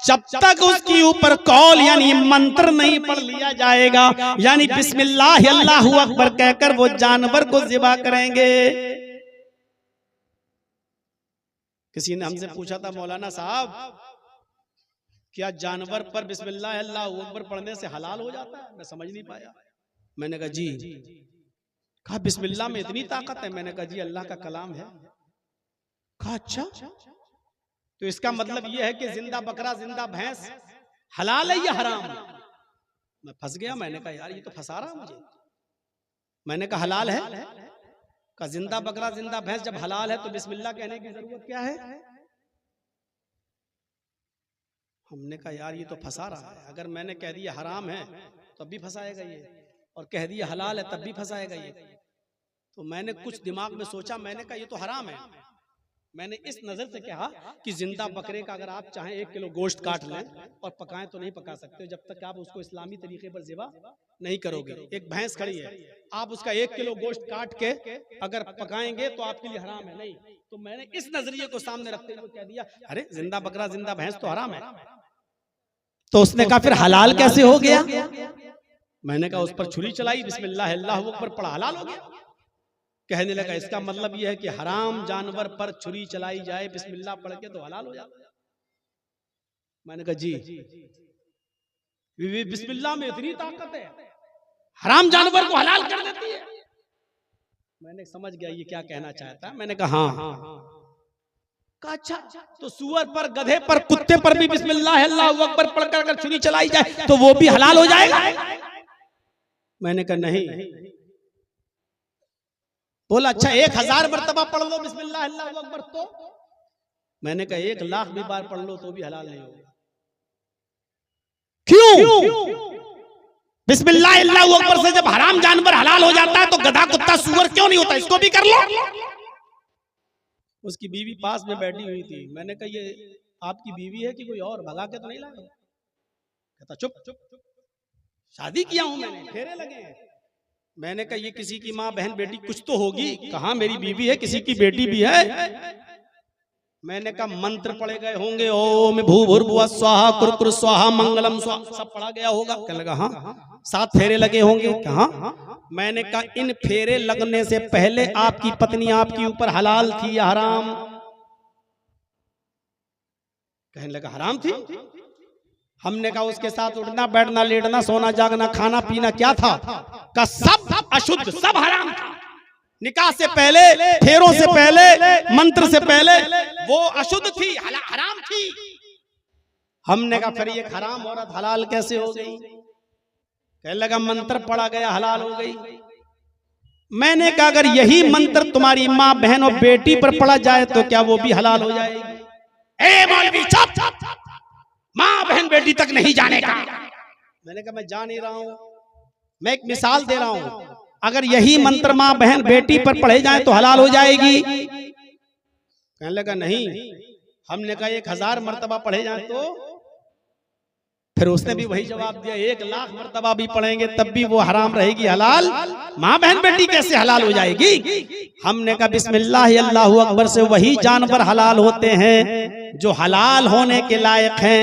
जब तक उसके ऊपर कौल यानी मंत्र नहीं पढ़ लिया जाएगा, यानी बिस्मिल्लाह अल्लाहु अकबर कहकर वो जानवर को ज़िबा करेंगे। किसी ने हमसे पूछा था, मौलाना साहब क्या जानवर पर बिस्मिल्लाह अल्लाहु अकबर पढ़ने से हलाल हो जाता है? मैं समझ नहीं पाया। मैंने कहा जी। कहा बिस्मिल्लाह में इतनी ताकत है? मैंने कहा जी अल्लाह का कलाम है। कहा अच्छा, तो इसका मतलब यह है कि जिंदा बकरा जिंदा भैंस हलाल है या हराम? मैं फंस गया। मैंने कहा यार ये तो फंसा रहा मुझे। मैंने कहा हलाल है। कहा जिंदा बकरा जिंदा भैंस जब हलाल है तो बिस्मिल्लाह कहने की जरूरत क्या है? हमने कहा यार ये तो फंसा रहा है। अगर मैंने कह दिया हराम है तब भी फंसाएगा ये, और कह दिया हलाल है तब भी फंसाएगा ये। तो मैंने कुछ दिमाग में सोचा, मैंने कहा ये तो हराम है। मैंने इस नजर से कहा कि जिंदा बकरे का अगर आप चाहें 1 किलो गोश्त काट लें और पकाएं तो नहीं पका सकते जब तक आप उसको इस्लामी तरीके पर ज़िबा नहीं करोगे। एक भैंस खड़ी है, आप उसका 1 किलो गोश्त काट के अगर पकाएंगे तो आपके लिए हराम है। नहीं, तो मैंने इस नजरिए को सामने रखते हुए कह दिया अरे जिंदा बकरा जिंदा भैंस तो हराम है। तो उसने कहा फिर हलाल कैसे हो गया? मैंने कहा उस पर छुरी चलाई, बिस्मिल्लाह अल्लाहु अकबर पढ़ा, हलाल हो गया। कहने लगा इसका मतलब यह है कि हराम जानवर पर छुरी चलाई जाए बिस्मिल्लाह पढ़ के तो हलाल हो जाता है। मैंने कहा जी बिस्मिल्लाह में इतनी ताकत है, हराम जानवर को हलाल कर देती है। मैंने समझ गया ये क्या कहना चाहता है। मैंने कहा हाँ। कहा अच्छा, तो सुअर पर, गधे पर, कुत्ते पर भी बिस्मिल्लाह अल्लाहु अकबर पढ़कर अगर छुरी चलाई जाए तो वो भी हलाल हो जाएगा? मैंने कहा नहीं। बोला अच्छा 1000 मरतबा पढ़ लो बिस्मिल्लाह अल्लाहु अकबर तो? मैंने कहा 1 लाख भी बार पढ़ लो तो भी हलाल नहीं होगा। क्यों? बिस्मिल्लाह अल्लाहु अकबर से जब हराम जानवर हलाल हो जाता है तो गधा कुत्ता सुअर क्यों नहीं होता? इसको भी कर लो। उसकी बीवी पास में बैठी हुई थी। मैंने कहा ये आपकी बीवी है कि कोई और, भगा के तो नहीं लाए? कहता चुप, शादी किया हूं मैंने, फेरे लगे हैं। मैंने कहा ये किसी की माँ बहन बेटी कुछ तो होगी। कहा मेरी बीवी है, किसी की बेटी भी है। मैंने कहा मंत्र पढ़े गए होंगे, ओम भूर्भुवः स्वाहा कुरकुर स्वाहा मंगलम स्वाहा, सब पढ़ा गया होगा। कहने लगा हाँ। 7 फेरे लगे होंगे। कहा? मैंने कहा इन फेरे लगने से पहले आपकी पत्नी आपके ऊपर हलाल थी या हराम? कहने लगा हराम थी। हमने कहा उसके साथ उठना बैठना लेटना सोना जागना खाना पीना क्या था? का सब अशुद्ध, सब हराम था। निकाह से पहले, फेरों से पहले, मंत्र से पहले वो अशुद्ध थी, हराम थी। हमने कहा फिर ये हराम औरत हलाल कैसे हो गई? कहने लगा मंत्र पढ़ा गया हलाल हो गई। मैंने कहा अगर यही मंत्र तुम्हारी माँ बहन और बेटी पर पढ़ा जाए तो क्या वो भी हलाल हो जाएगी? ए मौलवी चुप, माँ बहन बेटी तक नहीं जाने का। मैंने कहा मैं जान ही रहा हूं, मैं एक मिसाल दे रहा हूं। अगर यही मंत्र माँ बहन बेटी पर पढ़े जाए तो हलाल हो जाएगी? कहने लगा नहीं। हमने कहा 1000 मरतबा पढ़े जाए तो? फिर उसने भी वही जवाब दिया, 1,00,000 मर्तबा भी पढ़ेंगे तब भी वो हराम रहेगी। हलाल माँ बहन बेटी कैसे हलाल हो जाएगी? हमने कहा बिस्मिल्लाह अल्लाहु अकबर से वही जानवर हलाल होते हैं जो हलाल होने के लायक हैं।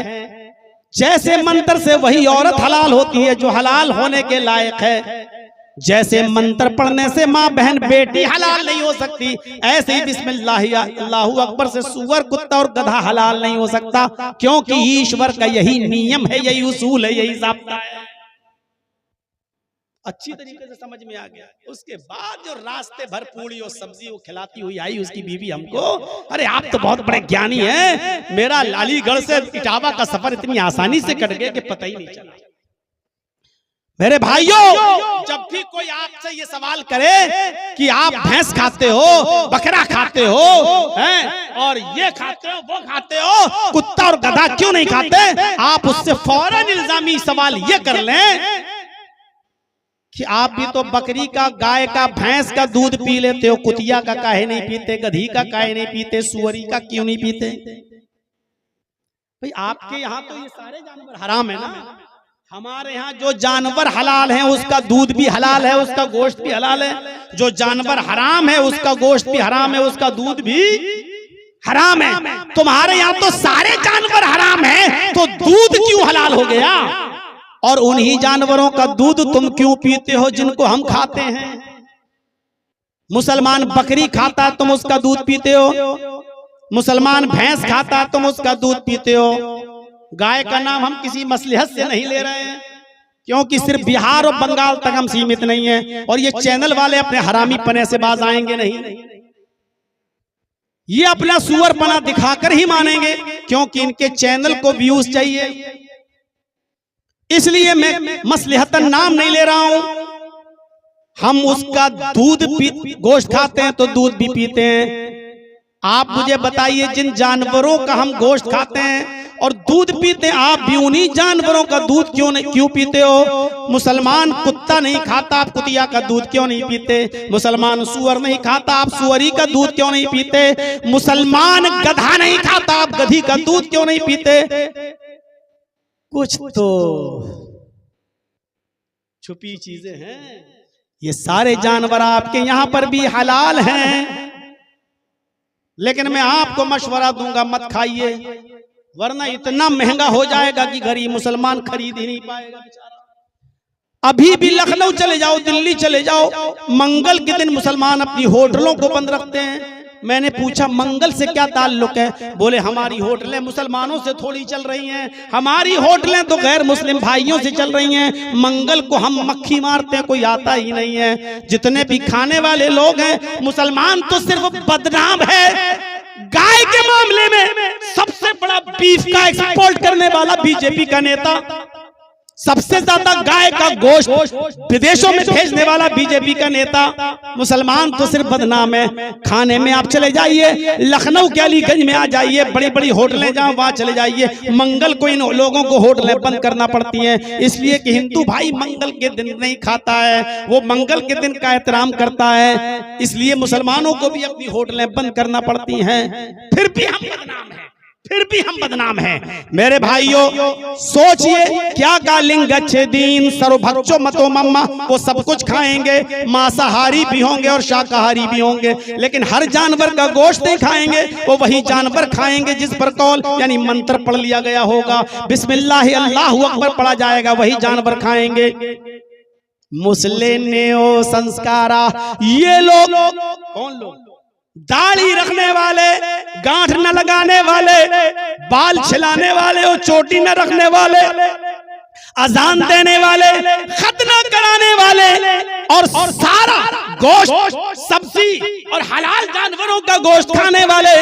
जैसे मंत्र से वही औरत हलाल होती है जो हलाल होने के लायक है। जैसे मंत्र पढ़ने से माँ बहन बेटी हलाल नहीं हो सकती, ऐसे ही बिस्मिल्लाह अल्लाहु अकबर से सूअर, कुत्ता और गधा हलाल नहीं हो सकता, क्योंकि ईश्वर का यही नियम है, यही उसूल है, यही ज़ाब्ता है। अच्छी तरीके से समझ में आ गया। उसके बाद जो रास्ते भर पूड़ी और सब्जी वो खिलाती हुई आई उसकी बीवी हमको, अरे आप तो बहुत बड़े ज्ञानी हैं, मेरा लालीगढ़ से इटावा का सफर इतनी आसानी से कट गया कि पता ही नहीं चला। मेरे भाइयों, जब भी कोई आपसे ये सवाल करे कि आप भैंस खाते हो, बकरा खाते हो, हैं, और ये खाते हो, वो खाते हो, कुत्ता और गधा क्यों नहीं खाते, आप उससे फौरन इल्जामी सवाल ये कर लें कि आप भी तो बकरी का, गाय का, भैंस का दूध पी लेते हो, कुतिया का काहे नहीं पीते, गधी का काहे नहीं पीते, सुअरी का क्यों नहीं पीते? भाई आपके यहाँ तो ये सारे जानवर हराम है ना। हमारे यहाँ जो जानवर हलाल है उसका दूध भी हलाल है, उसका गोश्त भी हलाल है। जो जानवर हराम है उसका गोश्त भी हराम है, उसका दूध भी हराम है। तुम्हारे यहाँ तो सारे जानवर हराम है, तो दूध क्यों हलाल हो गया? और उन्हीं जानवरों का दूध तुम क्यों पीते हो जिनको हम खाते हैं? मुसलमान बकरी खाता तुम उसका दूध पीते हो, मुसलमान भैंस खाता तुम उसका दूध पीते हो। गाय का नाम हम किसी मसलहत से नहीं ले रहे हैं, क्योंकि सिर्फ बिहार और बंगाल तक हम सीमित नहीं हैं, और ये चैनल वाले अपने हरामी पने से बाज आएंगे नहीं। ये अपना सुअरपना दिखाकर ही मानेंगे, क्योंकि इनके चैनल को व्यूज चाहिए। इसलिए मैं मसलहतन नाम नहीं ले रहा हूं। हम उसका दूध गोश्त खाते हैं तो दूध भी पीते हैं। आप मुझे बताइए, जिन जानवरों का हम गोश्त खाते हैं और दूध पीते हैं, आप भी उन्हीं जानवरों का दूध क्यों पीते हो? मुसलमान कुत्ता नहीं खाता, आप कुतिया का दूध क्यों नहीं पीते? मुसलमान सुअर नहीं खाता, आप सुअरी का दूध क्यों नहीं पीते? मुसलमान गधा नहीं खाता, आप गधी का दूध क्यों नहीं पीते? कुछ तो छुपी चीजें हैं। ये सारे जानवर आपके यहां पर भी हलाल हैं, लेकिन मैं आपको मशवरा दूंगा, मत खाइए, वरना इतना महंगा हो जाएगा कि गरीब मुसलमान खरीद ही नहीं पाएगा बेचारा। अभी भी लखनऊ चले जाओ, दिल्ली चले जाओ, मंगल के दिन मुसलमान अपनी होटलों को बंद रखते हैं। मैंने पूछा मंगल से क्या ताल्लुक है? बोले हमारी होटलें मुसलमानों से थोड़ी चल रही हैं, हमारी होटलें तो गैर मुस्लिम भाइयों से चल रही हैं। मंगल को हम मक्खी मारते हैं, कोई आता ही नहीं है। जितने भी खाने वाले लोग हैं, मुसलमान तो सिर्फ बदनाम है। गाय के मामले में सबसे बड़ा बीफ का एक्सपोर्ट करने वाला बीजेपी का नेता, सबसे ज्यादा गाय का गोश्त विदेशों में भेजने वाला बीजेपी का नेता। मुसलमान तो सिर्फ बदनाम है। खाने में आप चले जाइए, लखनऊ के अलीगंज में आ जाइए, बड़ी बड़ी होटलें जहां वहां चले जाइए, मंगल को इन लोगों को होटलें बंद करना पड़ती हैं, इसलिए कि हिंदू भाई मंगल के दिन नहीं खाता है, वो मंगल के दिन का एहतराम करता है, इसलिए मुसलमानों को भी अपनी होटलें बंद करना पड़ती हैं। फिर भी हम बदनाम हैं, फिर भी हम बदनाम हैं। मेरे भाइयों, सोचिए, क्या कालिंग अच्छे दीन सर्वभक्षो मतो मम्मा, वो सब कुछ खाएंगे, मांसाहारी भी होंगे और शाकाहारी भी होंगे, लेकिन हर जानवर का गोश्त नहीं खाएंगे। वो वही जानवर खाएंगे जिस पर कौल यानी मंत्र पढ़ लिया गया होगा, बिस्मिल्लाह अल्लाहु अकबर पढ़ा जाएगा, वही जानवर खाएंगे। मुस्लिम नेओ संस्कारा, ये लोग कौन लोग? दाढ़ी रखने वाले, गांठ न लगाने वाले, बाल छिलाने वाले और चोटी न रखने वाले, अजान देने वाले, खतना कराने वाले, और सारा गोश्त, सब्जी और हलाल जानवरों का गोश्त खाने वाले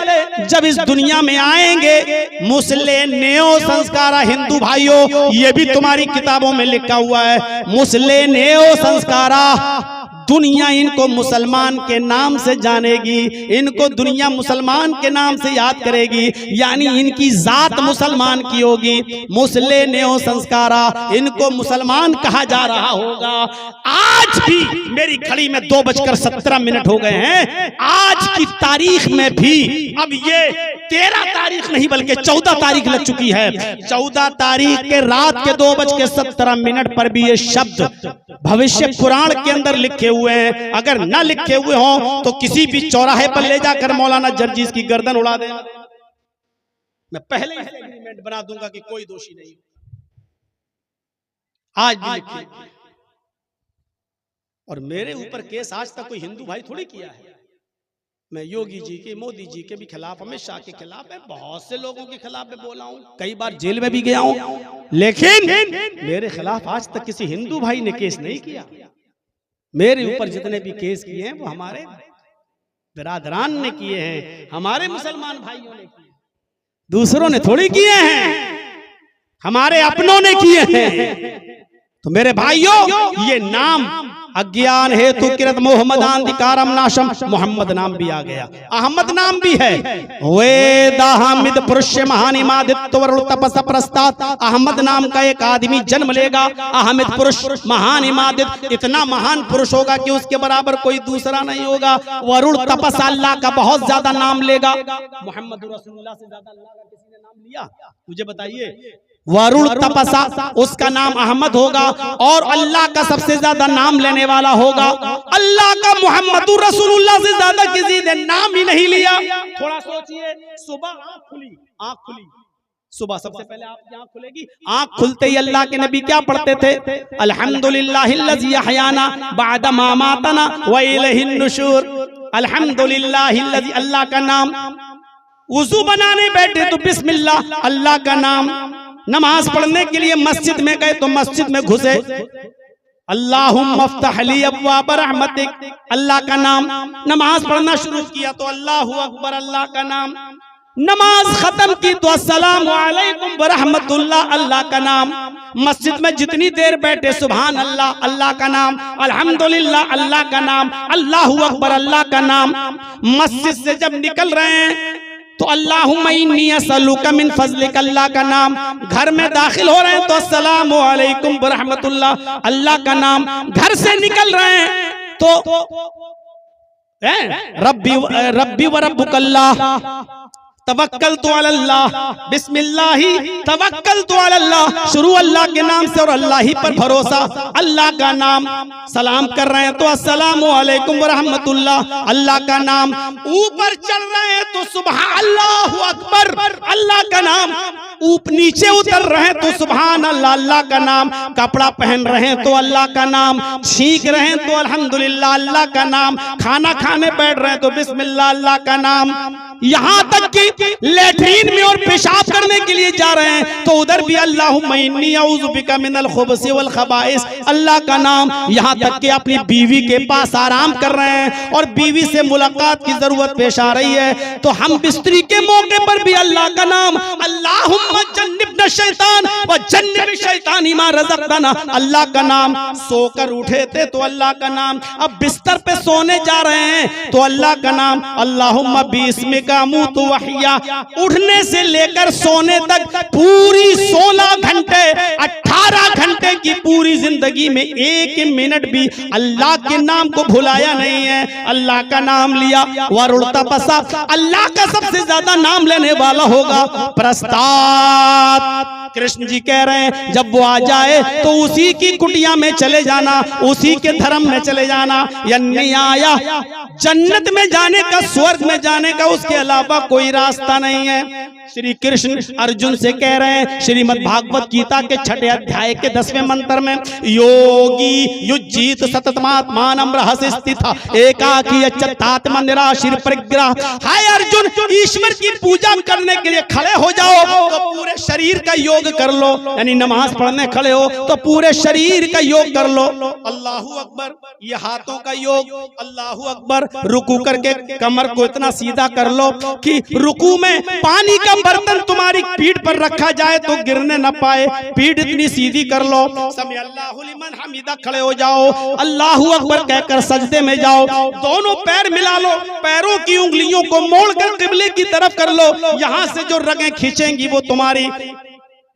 जब इस दुनिया में आएंगे, मुस्लिम नेओ संस्कारा, हिंदू भाइयों, ये भी तुम्हारी किताबों में लिखा हुआ है, मुस्लिम नेओ संस्कारा, दुनिया इनको मुसलमान के नाम से जानेगी, इनको दुनिया मुसलमान के नाम से याद करेगी, यानी इनकी जात मुसलमान की होगी। मुस्लिम नेओ संस्कारा, इनको मुसलमान कहा जा रहा होगा। आज भी मेरी घड़ी में 2:17 हो गए हैं, आज की तारीख में भी अब ये 13 तारीख नहीं बल्कि 14 तारीख लग चुकी है। 14 तारीख के रात के 2:17 पर भी ये शब्द भविष्य पुराण के अंदर लिखे हुए हैं। अगर ना लिखे हुए हों तो किसी भी चौराहे पर ले जाकर मौलाना जर्जीस की गर्दन उड़ा दे। मैं पहले ही एग्रीमेंट बना दूंगा कि कोई दोषी नहीं। आज भी लिखिए। और मेरे ऊपर केस आज तक कोई हिंदू भाई थोड़ी किया है। मैं योगी जी के, मोदी जी के भी खिलाफ, अमित शाह के खिलाफ है, बहुत से लोगों के खिलाफ मैं बोला हूं, कई बार जेल में भी गया हूं, लेकिन मेरे खिलाफ आज तक किसी हिंदू भाई ने केस नहीं किया। मेरे ऊपर जितने भी केस किए हैं वो हमारे बिरादरान ने किए हैं, हमारे मुसलमान भाइयों ने किए, दूसरों ने थोड़ी किए हैं, हमारे अपनों ने किए हैं। तो मेरे भाइयों, ये नाम अज्ञान हेतु किरत मोहम्मद आंधिकारम नाशम, मोहम्मद नाम भी आ गया, अहमद नाम भी है। वेदाहमिद पुरुष महानिमादित्य वरुण तपस प्रस्ताद, अहमद नाम का एक आदमी जन्म लेगा, अहमद पुरुष महानिमादित, इतना महान पुरुष होगा कि उसके बराबर कोई दूसरा नहीं होगा। वरुण तपस, अल्लाह का बहुत ज्यादा नाम लेगा। मोहम्मद रसूलुल्लाह से ज्यादा अल्लाह का किसी ने नाम लिया? मुझे बताइए। वरुण तपसा, उसका नाम अहमद होगा, और अल्लाह का सबसे ज्यादा नाम लेने वाला होगा अल्लाह का मोहम्मद रसूलुल्लाह से ज्यादा किसी ने नाम ही नहीं लिया। थोड़ा सोचिए, सुबह आंख खुली, सुबह सबसे पहले आपकी आंख खुलेगी, आंख खुलते ही अल्लाह के नबी क्या पढ़ते थे? अल्हम्दुलिल्लाहिल्लज़ी अहयाना बअद मा मातना व इलैहिन नुशूर। अल्हम्दुलिल्लाहिल्लज़ी, अल्लाह का नाम। वुजू बनाने बैठे तो बिस्मिल्लाह, अल्लाह का नाम। नमाज पढ़ने के लिए मस्जिद में गए तो मस्जिद में घुसे, अल्लाहुम्मा अफ्तह ली अब्वाब रहमतिक, अल्लाह का नाम। नमाज पढ़ना शुरू किया तो अल्लाहु अकबर, अल्लाह का नाम। नमाज खत्म की तो अस्सलामु अलैकुम व रहमतुल्लाह, अल्लाह का नाम। मस्जिद में जितनी देर बैठे सुभान अल्लाह, अल्लाह का नाम। अल्हम्दुलिल्लाह, अल्लाह का नाम। अल्लाहु अकबर, अल्लाह का नाम। मस्जिद से जब निकल रहे हैं तो अल्लाहुम्मा इन्नी असअलुका मिन फज़लिक, अल्लाह का नाम। घर में दाखिल हो रहे हैं तो अस्सलामु अलैकुम व रहमतुल्लाह, अल्लाह का नाम। घर से निकल रहे हैं तो रब्बी व रब्बुकल्लाह, तवक्कलतु अलल्लाह, बिस्मिल्लाहि तवक्कलतु अलल्लाह, शुरू अल्लाह के नाम से और अल्लाह ही पर भरोसा, अल्लाह का नाम। सलाम कर रहे हैं तो अस्सलामु अलैकुम व रहमतुल्लाह, अल्लाह का नाम। ऊपर चढ़ रहे हैं तो सुबहान अल्लाहु अकबर, अल्लाह का नाम। नीचे उतर रहे हैं तो सुभान अल्लाह, अल्लाह का नाम। कपड़ा पहन रहे हैं तो अल्लाह का नाम। छींक रहे हैं तो अल्हम्दुलिल्लाह, अल्लाह का नाम। खाना खाने बैठ रहे हैं तो बिस्मिल्लाह, अल्लाह का नाम। यहाँ तक कि लेटरीन में और पेशाब करने के लिए जा रहे हैं तो उधर भी अल्लाहुम्मा इन्नी अऊज़ु बिका मिनल खुबुसी वल खबाइस, अल्लाह का नाम। यहाँ तक कि अपनी बीवी के पास आराम कर रहे हैं और बीवी से मुलाकात की जरूरत पेश आ रही है तो हम बिस्तरी के मौके पर भी अल्लाह का नाम। अल्लाहुम्मा जन्निबना शैतान व जन्निब शैतानी मा रज़क़तना, अल्लाह का नाम। सोकर उठे थे तो अल्लाह का नाम। अब बिस्तर पे सोने जा रहे हैं तो अल्लाह का नाम। अल्लाहुम्मा बिस्मिका अमूतु व अहया, उठने से लेकर सोने तक पूरी 16 घंटे 18 घंटे की पूरी जिंदगी में 1 मिनट भी अल्लाह के नाम को भुलाया नहीं है, अल्लाह का नाम लिया। वरुण तपसा, अल्लाह का सबसे ज्यादा नाम लेने वाला होगा। प्रस्ताद, कृष्ण जी कह रहे हैं जब वो आ जाए तो उसी की कुटिया में चले जाना, उसी के धर्म में चले जाना। नहीं आया जन्नत में जाने का, स्वर्ग में जाने का, उसके अलावा कोई रास्ता नहीं है। श्री कृष्ण अर्जुन से कह रहे हैं श्रीमद् भागवत गीता के 6 अध्याय के 10वें मंत्र में, योगी युज्जीत सततमात्मानं रहस्य स्थिता एकाकी अच्युतात्मा निराशीर परिग्रह। हाय अर्जुन, ईश्वर की पूजा करने के लिए खड़े हो जाओ तो पूरे शरीर का योग कर लो, यानी नमाज पढ़ने खड़े हो तो पूरे शरीर का योग कर लो। अल्लाहू अकबर, ये हाथों का योग। अल्लाहू अकबर, रुकू करके कमर को इतना सीधा कर लो कि रुकू में पानी का बर्तन तुम्हारी पीठ पर रखा जाए तो गिरने न पाए, पीठ इतनी सीधी कर लो। समी अल्लाहु लिमन हमीदा, खड़े हो जाओ, अल्लाहू अकबर कहकर सजदे में जाओ। दोनों पैर मिला लो, पैरों की उंगलियों को मोड़कर किबले की तरफ कर लो। यहां से जो रगें खींचेंगी वो तुम्हारी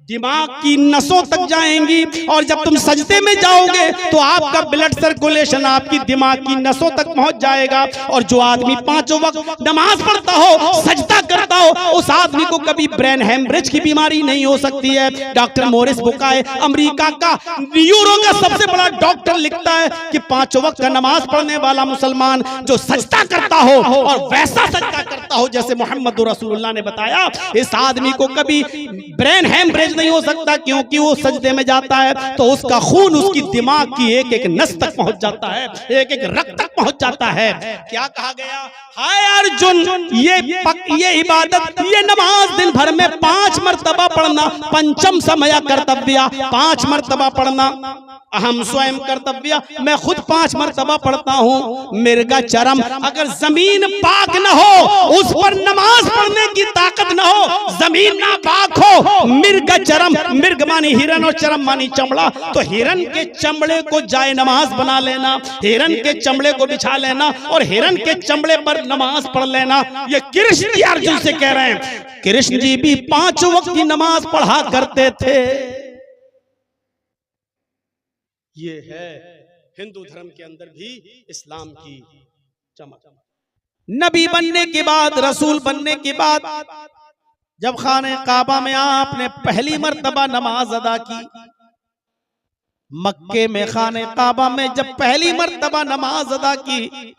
दिमाग की नसों तक जाएंगी और जब तुम सजदे में जाओगे तो आपका ब्लड सर्कुलेशन आपकी दिमाग की नसों तक पहुंच जाएगा। और जो आदमी 5 वक्त नमाज पढ़ता हो, सजदा करता हो उस आदमी को कभी ब्रेन हेमरेज की बीमारी नहीं हो सकती है। डॉक्टर मोरिस बुकाय अमेरिका का न्यूरो का सबसे बड़ा डॉक्टर लिखता है कि 5 वक्त का नमाज पढ़ने वाला मुसलमान जो सजदा करता हो और वैसा सजदा करता हो जैसे मोहम्मद रसूलुल्लाह ने बताया, इस आदमी को कभी ब्रेन हेमरेज नहीं हो सकता, क्योंकि वो सजदे में जाता है तो उसका खून उसकी दिमाग की एक एक नस तक पहुंच जाता है, एक एक रक्त तक पहुंच जाता है। क्या कहा गया? हाय अर्जुन, ये इबादत, ये नमाज दिन भर में 5 मर्तबा पढ़ना, पंचम समय कर्तव्य, 5 मर्तबा पढ़ना, अहम स्वयं कर्तव्य, मैं खुद 5 मर्तबा पढ़ता हूँ। मिर्गा चरम, अगर जमीन पाक न हो, उस पर नमाज पढ़ने की ताकत न हो, जमीन ना पाक हो, मिर्गा चरम, मिर्ग मानी हिरन और चरम मानी चमड़ा, तो हिरन के चमड़े को जाए नमाज बना लेना, हिरन के चमड़े को बिछा लेना और हिरन के चमड़े पर नमाज पढ़ लेना। ये कृष्ण जी अर्जुन से कह रहे हैं। कृष्ण जी भी 5 वक्त की नमाज पढ़ा करते थे। ये है हिंदू धर्म के अंदर भी इस्लाम की चमक। नबी बनने के बाद, रसूल बनने के बाद जब खाने काबा में आपने पहली मर्तबा नमाज अदा की, मक्के में खाने काबा में जब पहली मर्तबा नमाज अदा की,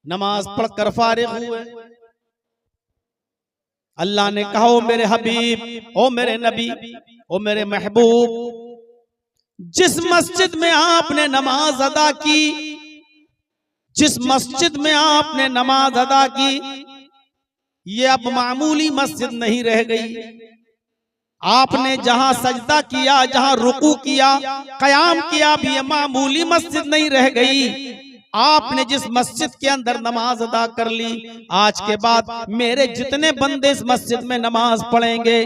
नमाज पढ़कर फारिग हुए, अल्लाह ने कहा ओ मेरे हबीब, ओ मेरे नबी, ओ मेरे महबूब, जिस मस्जिद में आपने नमाज अदा की, जिस मस्जिद में आपने नमाज अदा की, ये अब मामूली मस्जिद नहीं रह गई। आपने जहां सजदा किया, जहां रुकू किया, कयाम किया, अब ये मामूली मस्जिद नहीं रह गई। आपने जिस मस्जिद के अंदर नमाज अदा कर ली, आज के बाद मेरे जितने बंदे इस मस्जिद में नमाज पढ़ेंगे,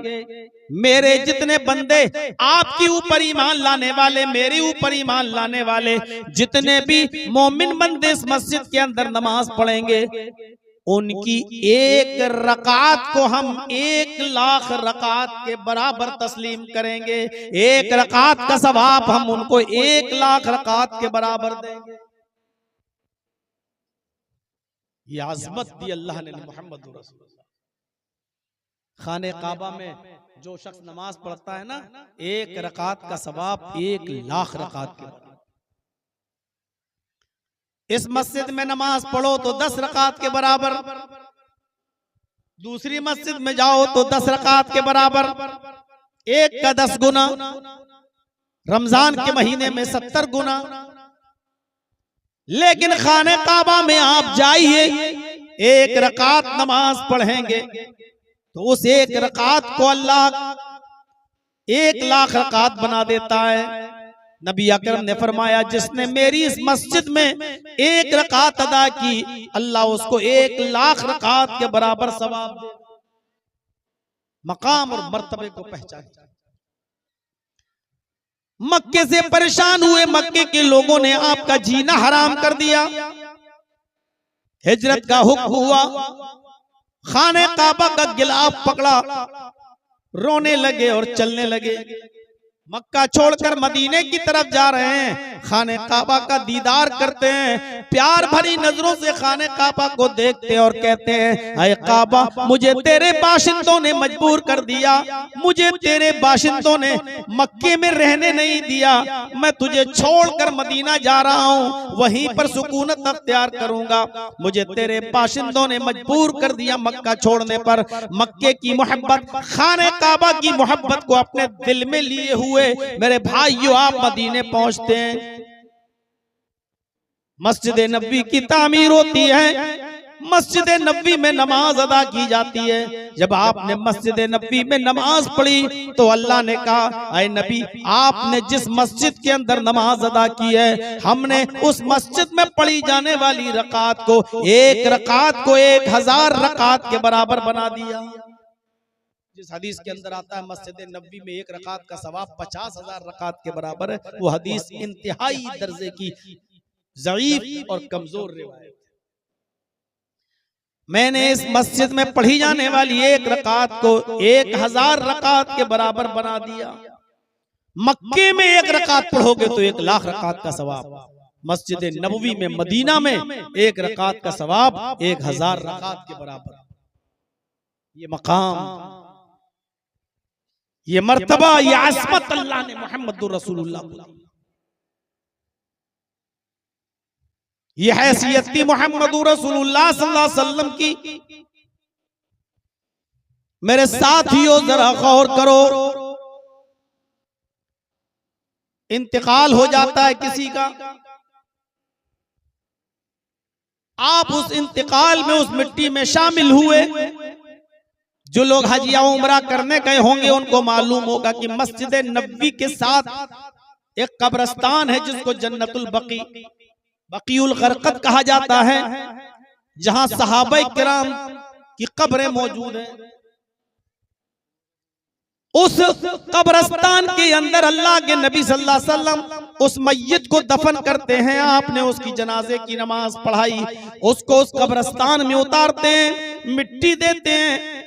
मेरे जितने बंदे आपके ऊपर ईमान लाने वाले, मेरे ऊपर ईमान लाने वाले जितने भी मोमिन बंदे इस मस्जिद के अंदर नमाज पढ़ेंगे, उनकी एक रकात को हम 1 लाख रकात के बराबर तस्लीम करेंगे। 1 रकात का सवाब हम उनको 1 लाख रकात के बराबर देंगे। ये आज़मत दी अल्लाह ने मोहम्मद रसूलुल्लाह। खाने काबा में जो शख्स नमाज पढ़ता है ना, 1 रकात का सवाब 1 लाख रकात के बराबर। इस मस्जिद में नमाज पढ़ो तो 10 रकात के बराबर, दूसरी मस्जिद में जाओ तो 10 रकात के बराबर, 1 का 10 गुना, रमजान के महीने में 70 गुना। लेकिन खाने काबा में आप जाइए, 1 रकात नमाज पढ़ेंगे तो उस 1 रकात को अल्लाह 1 लाख रकात बना देता है। नबी अकरम ने फरमाया, जिसने मेरी इस मस्जिद में 1 रकात अदा की, अल्लाह उसको 1 लाख रकात के बराबर सवाब दे। मकाम और मर्तबे को पहचाने। मक्के से परेशान हुए मक्के के लोगों ने आपका जीना हराम कर दिया। हिजरत का हुक्म हुआ, खाने काबा का गिलाफ पकड़ा, रोने लगे और चलने लगे। मक्का छोड़कर मदीने की तरफ जा रहे हैं, खाने काबा का दीदार करते हैं, प्यार भरी नजरों से खाने काबा को देखते और कहते हैं, अय काबा, मुझे तेरे बाशिंदों ने मजबूर कर दिया, मुझे तेरे बाशिंदों ने मक्के में रहने नहीं दिया, मैं तुझे छोड़कर मदीना जा रहा हूँ, वहीं पर सुकूनत अख्तियार करूंगा, मुझे तेरे बाशिंदों ने मजबूर कर दिया मक्का छोड़ने पर। मक्के की मोहब्बत, खाने काबा की मोहब्बत को अपने दिल में लिए हुए मेरे भाइयों, आप मदीने पहुंचते हैं। मस्जिद नबी की तामीर होती है, मस्जिद नबी में नमाज अदा की जाती है। जब आपने मस्जिद नबी में नमाज पढ़ी तो अल्लाह ने कहा, ऐ नबी, आपने जिस मस्जिद के अंदर नमाज अदा की है, हमने उस मस्जिद में पढ़ी जाने वाली रकात को, 1 रकात को 1000 रकात के बराबर बना दिया। जिस हदीस के अंदर आता है मस्जिद नबी में 1 रकात का सवाब 50,000 रकात के बराबर है, वो हदीस इंतहाई दर्जे की ज़ईफ और कमजोर रिवायत। मैंने इस मस्जिद में पढ़ी जाने वाली 1 रकात को 1000 रकात के बराबर बना दिया। मक्के में 1 रकात पढ़ोगे तो 1 लाख रकात का सवाब, मस्जिद नबवी में मदीना में 1 रकात का सवाब 1000 रकात के बराबर। ये मकाम, ये मर्तबा, ये आज़मत अल्लाह ने मोहम्मदुर रसूलुल्लाह को दी। ये हैसियत थी मोहम्मदुर रसूलुल्लाह सल्लल्लाहु अलैहि वसल्लम की। मेरे साथियों जरा गौर करो, इंतकाल हो जाता है किसी का, आप उस इंतकाल में उस मिट्टी में शामिल हुए। जो लोग हज या उम्रा करने गए होंगे उनको मालूम होगा कि मस्जिद नबवी के साथ एक कब्रिस्तान है जिसको जन्नतुल बकी, बकीउल गरकत कहा जाता है, जहां सहाबा किराम की कब्रें मौजूद हैं। उस कब्रिस्तान के अंदर अल्लाह के नबी सल्लल्लाहु अलैहि वसल्लम उस मय्यत को दफन करते हैं। आपने उसकी जनाजे की नमाज पढ़ाई, उसको उस कब्रिस्तान में उतारते हैं, मिट्टी देते हैं।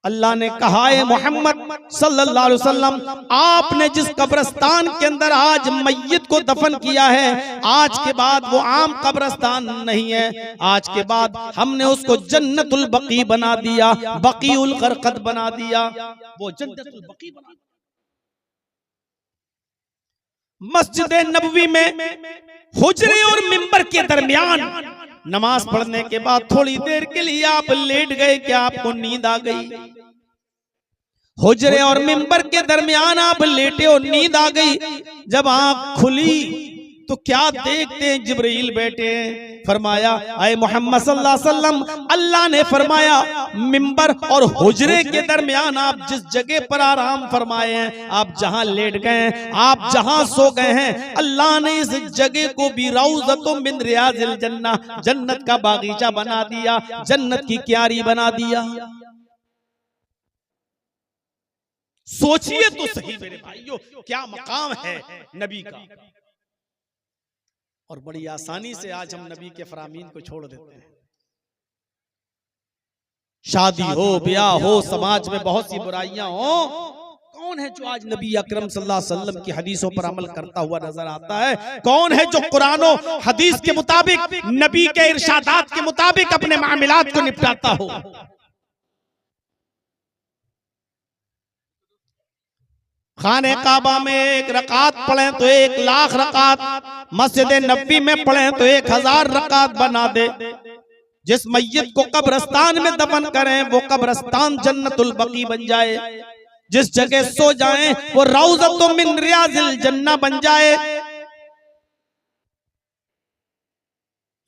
अल्लाह ने कहा है मोहम्मद सल्लल्लाहु अलैहि वसल्लम, आपने जिस कब्रिस्तान के अंदर आज मय्यत को दफन किया है, आज के बाद वो आम कब्रिस्तान नहीं है, आज के बाद हमने उसको जन्नतुल बकी बना दिया, बकीउल गरकत बना दिया, वो जन्नतुल बकी बना दिया। मस्जिद नबवी में हुजरे और मिंबर के दरमियान नमाज पढ़ने के बाद थोड़ी देर के लिए आप लेट गए, क्या आपको नींद आ गई? हुजरे और मिंबर के दरमियान आप लेटे और नींद आ गई। जब आंख खुली तो क्या देखते हैं? जिब्रील बैठे हैं। फरमाया आए मोहम्मद सल्लल्लाहु अलैहि वसल्लम, अल्लाह ने फरमाया मिंबर और हुजरे के दरमियान आप जिस जगह पर आराम फरमाए हैं, आप जहां लेट गए हैं, आप जहां सो गए हैं, अल्लाह ने इस जगह को भी रौज़तुम मिन रियाज़िल जन्नह, जन्नत का बागीचा बना दिया, जन्नत की क्यारी बना दिया। सोचिए तो सही मेरे भाइयों, क्या मकाम है नबी का। और बड़ी आसानी से आज हम नबी के फरामीन को छोड़ देते हैं। शादी हो, ब्याह हो, समाज में बहुत सी बुराइयां हो, कौन है जो आज नबी अकरम सल्लल्लाहु अलैहि वसल्लम की हदीसों पर अमल करता हुआ नजर आता है? कौन है जो कुरान और हदीस के मुताबिक, नबी के इरशादात के मुताबिक अपने मामलात को निपटाता हो? खाने काबा में 1 रकात पढ़े तो 1 लाख रकात, मस्जिद नबी में पढ़े तो 1000 रकात बना दे। जिस मय्यत को कब्रिस्तान में दफन करें वो कब्रिस्तान जन्नतुल बकी बन जाए, जिस जगह सो जाएं वो रौज़तुम मिन रियाज़िल जन्नह बन जाए।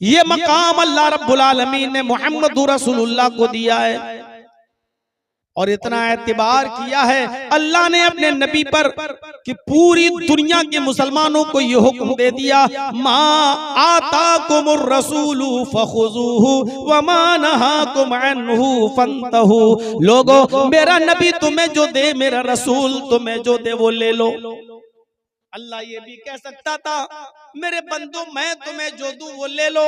ये मकाम अल्लाह रब्बुल आलमीन ने मोहम्मदुर रसूलुल्लाह को दिया है। और इतना एतबार किया है अल्लाह ने अपने नबी पर कि पूरी दुनिया के मुसलमानों को ये हुक्म दे दिया, मा आताकुमुर रसूलु फखुज़ूहु व मा नहाकुम अन्हु फंतहु। लोगों, मेरा नबी तुम्हें जो दे, मेरा रसूल तुम्हें जो दे वो ले लो। अल्लाह ये भी कह सकता था मेरे बंदो मैं तुम्हें जो दूं वो ले लो,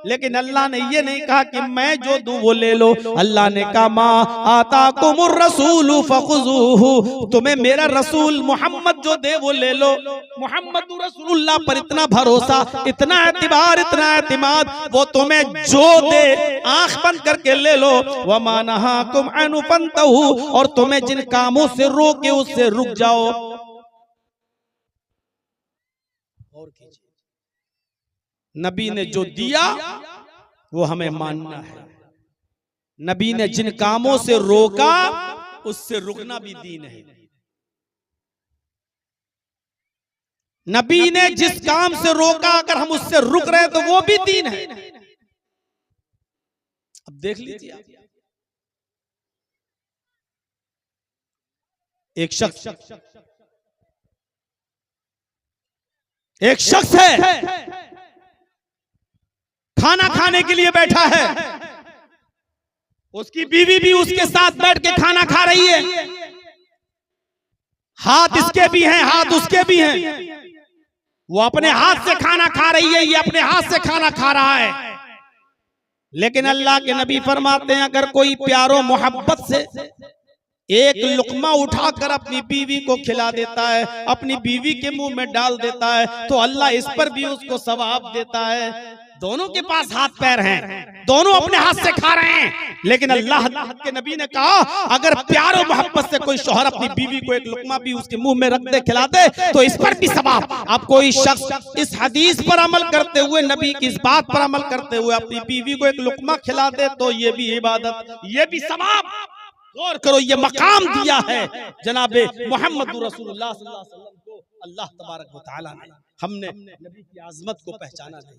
लेकिन अल्लाह ने ये नहीं कहा कि मैं जो दूं वो ले लो। अल्लाह ने कहा मा आताकुमुर रसूलु फखुज़ूहु, तुम्हें मेरा रसूल मोहम्मद जो दे वो ले लो। मोहम्मद रसूलुल्लाह पर इतना भरोसा, इतना एतबार, इतना एतमाद, वो तुम्हें जो दे आंख बंद करके ले लो। व मा नहाकुम अन्हु फंतहु, और तुम्हें जिन कामों से रोके उससे रुक जाओ। और नबी ने जो दिया वो हमें मानना है, नबी ने जिन कामों से रोका उससे रुकना भी दीन है। नबी ने जिस काम से रोका अगर हम उससे रुक रहे तो वो भी दीन है। अब देख लीजिए आप, एक शख्स है खाना खाने के लिए बैठा है, उसकी बीवी भी उसके साथ बैठ के खाना खा रही है, हाथ इसके भी हैं हाथ उसके भी हैं, वो अपने हाथ से खाना खा रही है, ये अपने हाथ से खाना खा रहा है। लेकिन अल्लाह के नबी फरमाते हैं अगर कोई प्यारो मोहब्बत से एक लुकमा उठाकर अपनी बीवी को खिला देता है, अपनी बीवी के मुंह में डाल देता है, तो अल्लाह इस पर भी उसको सवाब देता है। दोनों के पास हाथ पैर हैं, दोनों अपने हाथ से खा रहे हैं, लेकिन अल्लाह के नबी ने कहा अगर प्यार और मोहब्बत से कोई शौहर अपनी बीवी को एक लुकमा भी उसके मुंह में रख दे, खिला दे, तो इस पर भी सवाब। अब कोई शख्स इस हदीस पर अमल करते हुए, नबी की इस बात पर अमल करते हुए अपनी बीवी को एक लुकमा खिला दे, तो ये भी इबादत, ये भी सवाब। गौर करो, ये मकाम दिया है जनाबे मोहम्मद रसूलुल्लाह सल्लल्लाहु अलैहि वसल्लम को अल्लाह तबारक व तआला ने। हमने नबी की आज़मत को पहचाना नहीं।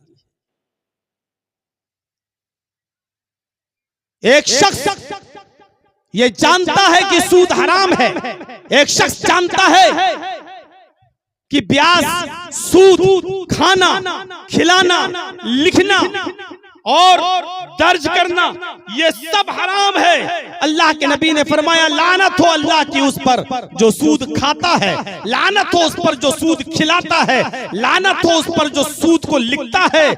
एक शख्स ये जानता है कि सूद हराम है, एक शख्स जानता है कि ब्याज, सूद, खाना, खिलाना, लिखना और दर्ज करना ये सब हराम है। अल्लाह के नबी ने फरमाया लानत हो अल्लाह की उस पर जो सूद खाता है, लानत हो उस पर जो सूद खिलाता है, लानत हो उस पर जो सूद को लिखता है।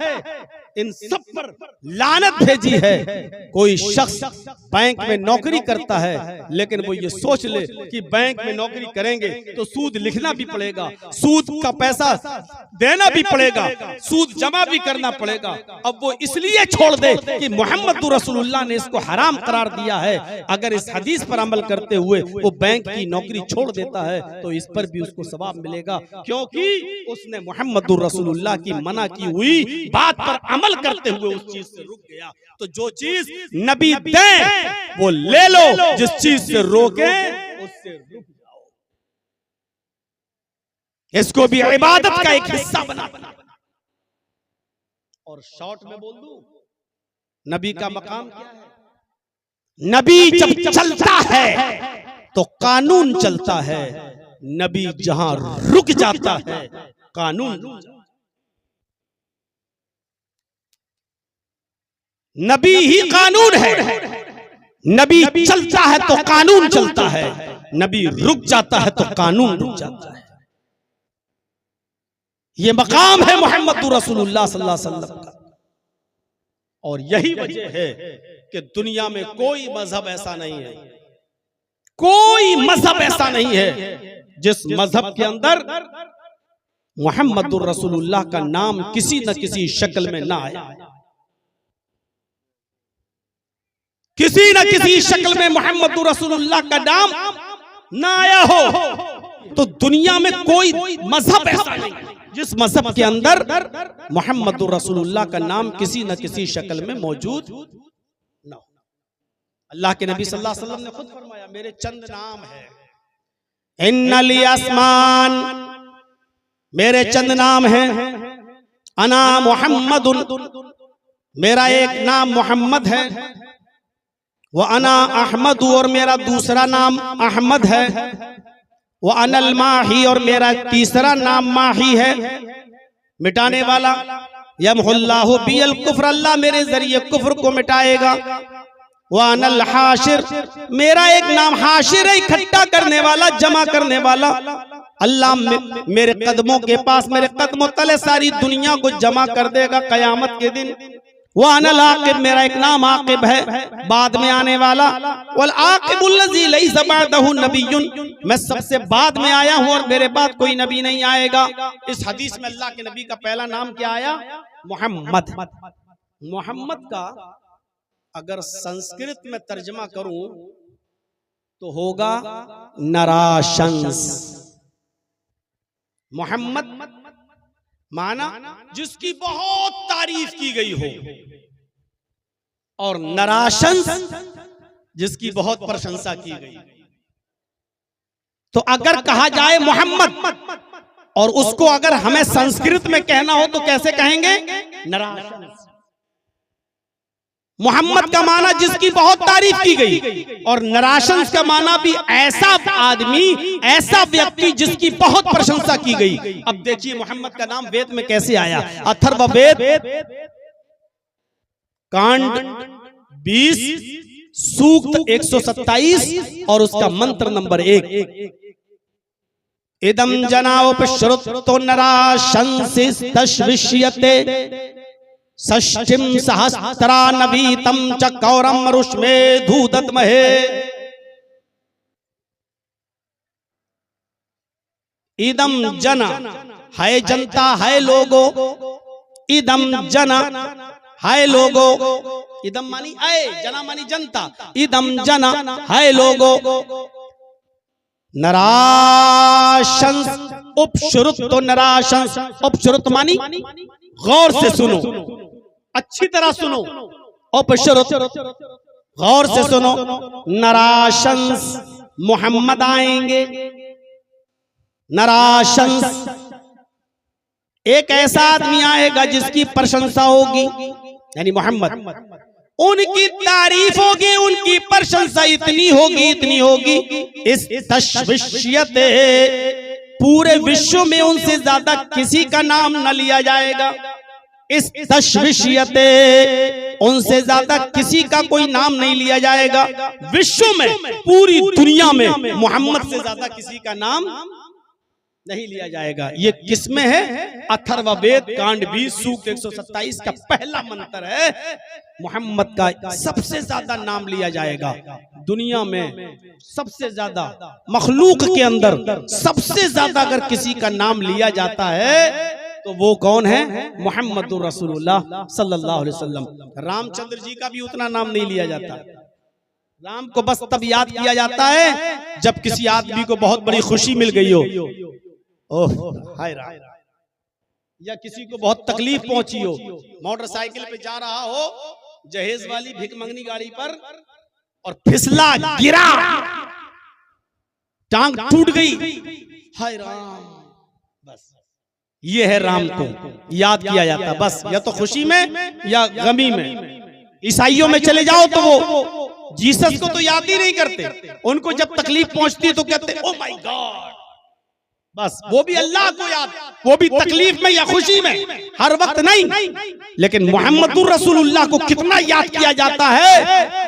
इन सब पर लानत भेजी है। कोई शख्स बैंक में नौकरी करता है, लेकिन वो ये सोच ले कि बैंक में नौकरी करेंगे तो सूद लिखना भी पड़ेगा, सूद का पैसा देना भी पड़ेगा, सूद जमा भी करना पड़ेगा। अब वो इसलिए छोड़ दे कि मोहम्मद रसूलुल्लाह ने इसको हराम करार दिया है। अगर इस हदीस पर अमल करते हुए वो बैंक की नौकरी छोड़ देता है तो इस पर भी उसको सवाब मिलेगा, क्योंकि उसने मोहम्मद रसूलुल्लाह की मना की हुई बात पर अमल करते हुए उस चीज से रुक गया। तो जो चीज नबी दें वो ले लो, जिस चीज से रोके उससे रुक जाओ। इसको भी इबादत का एक हिस्सा बना। और शॉर्ट में बोल दूं, नबी का मकाम क्या है? नबी जब चलता है तो कानून चलता है, नबी जहां रुक जाता है कानून रुक जाता है। नबी ही कानून है। नबी चलता है तो कानून चलता है, नबी रुक जाता है तो कानून रुक जाता है। ये मकाम है मोहम्मद रसूलुल्लाह सल्लल्लाहु अलैहि वसल्लम का। और यही वजह है कि दुनिया में कोई मजहब ऐसा नहीं है, कोई मजहब ऐसा नहीं है जिस मजहब के अंदर मोहम्मद रसूलुल्लाह का नाम किसी न किसी शक्ल में ना आया। किसी न किसी शक्ल में मोहम्मद रसूलुल्लाह का नाम ना आया हो, तो दुनिया में कोई मजहब ऐसा नहीं जिस मजहब के अंदर मोहम्मद रसूलुल्लाह का नाम किसी न किसी शक्ल में मौजूद ना हो। अल्लाह के नबी सल्लल्लाहु अलैहि वसल्लम ने खुद फरमाया मेरे चंद नाम है, इन्नली अस्मान, मेरे चंद नाम है, अना मोहम्मदुन, मेरा एक नाम मोहम्मद है, वो अना अहमद, और मेरा दूसरा नाम अहमद है, वो अनल माही, और मेरा तीसरा नाम माही है, मिटाने वाला। यमहुल्लाहु बियल कुफ्र, अल्लाह मेरे जरिए कुफ्र को मिटाएगा। वो अनल हाशिर, मेरा एक नाम हाशिर है, इकट्ठा करने वाला, जमा करने वाला। अल्लाह मेरे कदमों के पास, मेरे कदमों तले सारी दुनिया को जमा कर देगा कयामत के दिन। वो अनल आकिब, मेरा एक नाम आकिब है, बाद में आने वाला। वल आकिबुल्लज़ी लैसा बअदहु नबियुन, मैं सबसे बाद में आया हूं और मेरे बाद कोई नबी नहीं आएगा। इस हदीस में अल्लाह के नबी का पहला नाम क्या आया? मोहम्मद। मोहम्मद का अगर संस्कृत में तर्जमा करूं तो होगा नराशंस। मोहम्मद माना जिसकी बहुत तारीफ की गई हो, और नराशंस जिसकी बहुत प्रशंसा की गई। तो अगर कहा जाए मोहम्मद और उसको अगर हमें संस्कृत में कहना हो तो कैसे कहेंगे? नराशंस। मोहम्मद का माना जिसकी बहुत तारीफ की गई, और नराशंस का माना भी ऐसा आदमी, ऐसा व्यक्ति जिसकी बहुत प्रशंसा की गई। अब देखिए मोहम्मद का नाम वेद में कैसे आया। अथर्ववेद कांड 20 सूक्त 127 और उसका मंत्र नंबर 1, इदम जनाओपश्रुतो नराशंसिस्तश्विष्यते षष्ठिम सहस्त्रा नवीतम च कौरम मरुष्मे धूदत्महे। इदम जना है जनता, है लोगो, इदम जना, हाय लोगो, इदम मानी आए, जना मानी जनता, इदम जना, हाय लोगो, नराशंस उपश्रुत, तो नराशंस उपश्रुत मानी गौर से सुनो, अच्छी तरह सुनो, उपश्रुत गौर से सुनो, नराशंस मोहम्मद आएंगे, नराशंस एक ऐसा आदमी आएगा जिसकी प्रशंसा होगी, यानी मोहम्मद, उनकी तारीफ होगी, उनकी प्रशंसा इतनी होगी, इस तशविशियत पूरे विश्व में उनसे ज्यादा किसी का नाम न लिया जाएगा, इस तशविशियत उनसे ज्यादा किसी का कोई नाम नहीं लिया जाएगा, विश्व में पूरी दुनिया में मोहम्मद से ज्यादा किसी का नाम नहीं लिया जाएगा। ये किसमें है? अथर्ववेद कांड 20 सूक्त 127 का पहला मंत्र है, मोहम्मद का सबसे ज्यादा नाम लिया जाएगा दुनिया में, सबसे ज्यादा मखलूक के अंदर सबसे ज्यादा अगर किसी का नाम लिया जाता है तो वो कौन है? मोहम्मदुर रसूलुल्लाह सल्लल्लाहु अलैहि वसल्लम। रामचंद्र जी का भी उतना नाम नहीं लिया जाता, राम को बस तब याद किया जाता है जब किसी आदमी को बहुत बड़ी खुशी मिल गई हो, ओह हाय राम, या किसी को बहुत तकलीफ पहुंची हो, मोटरसाइकिल पे जा रहा हो जहेज वाली भिकमंगनी गाड़ी पर और फिसला, गिरा, टांग टूट गई, हाय राम, बस ये है राम को याद किया जाता, बस या तो खुशी में या गमी में। ईसाइयों में चले जाओ तो वो जीसस को तो याद ही नहीं करते, उनको जब तकलीफ पहुंचती है तो कहते ओ माय गॉड, बस वो भी अल्लाह को याद, वो भी तकलीफ में या खुशी में, हर वक्त नहीं। लेकिन मोहम्मदुर रसूलुल्लाह को कितना याद किया जाता है,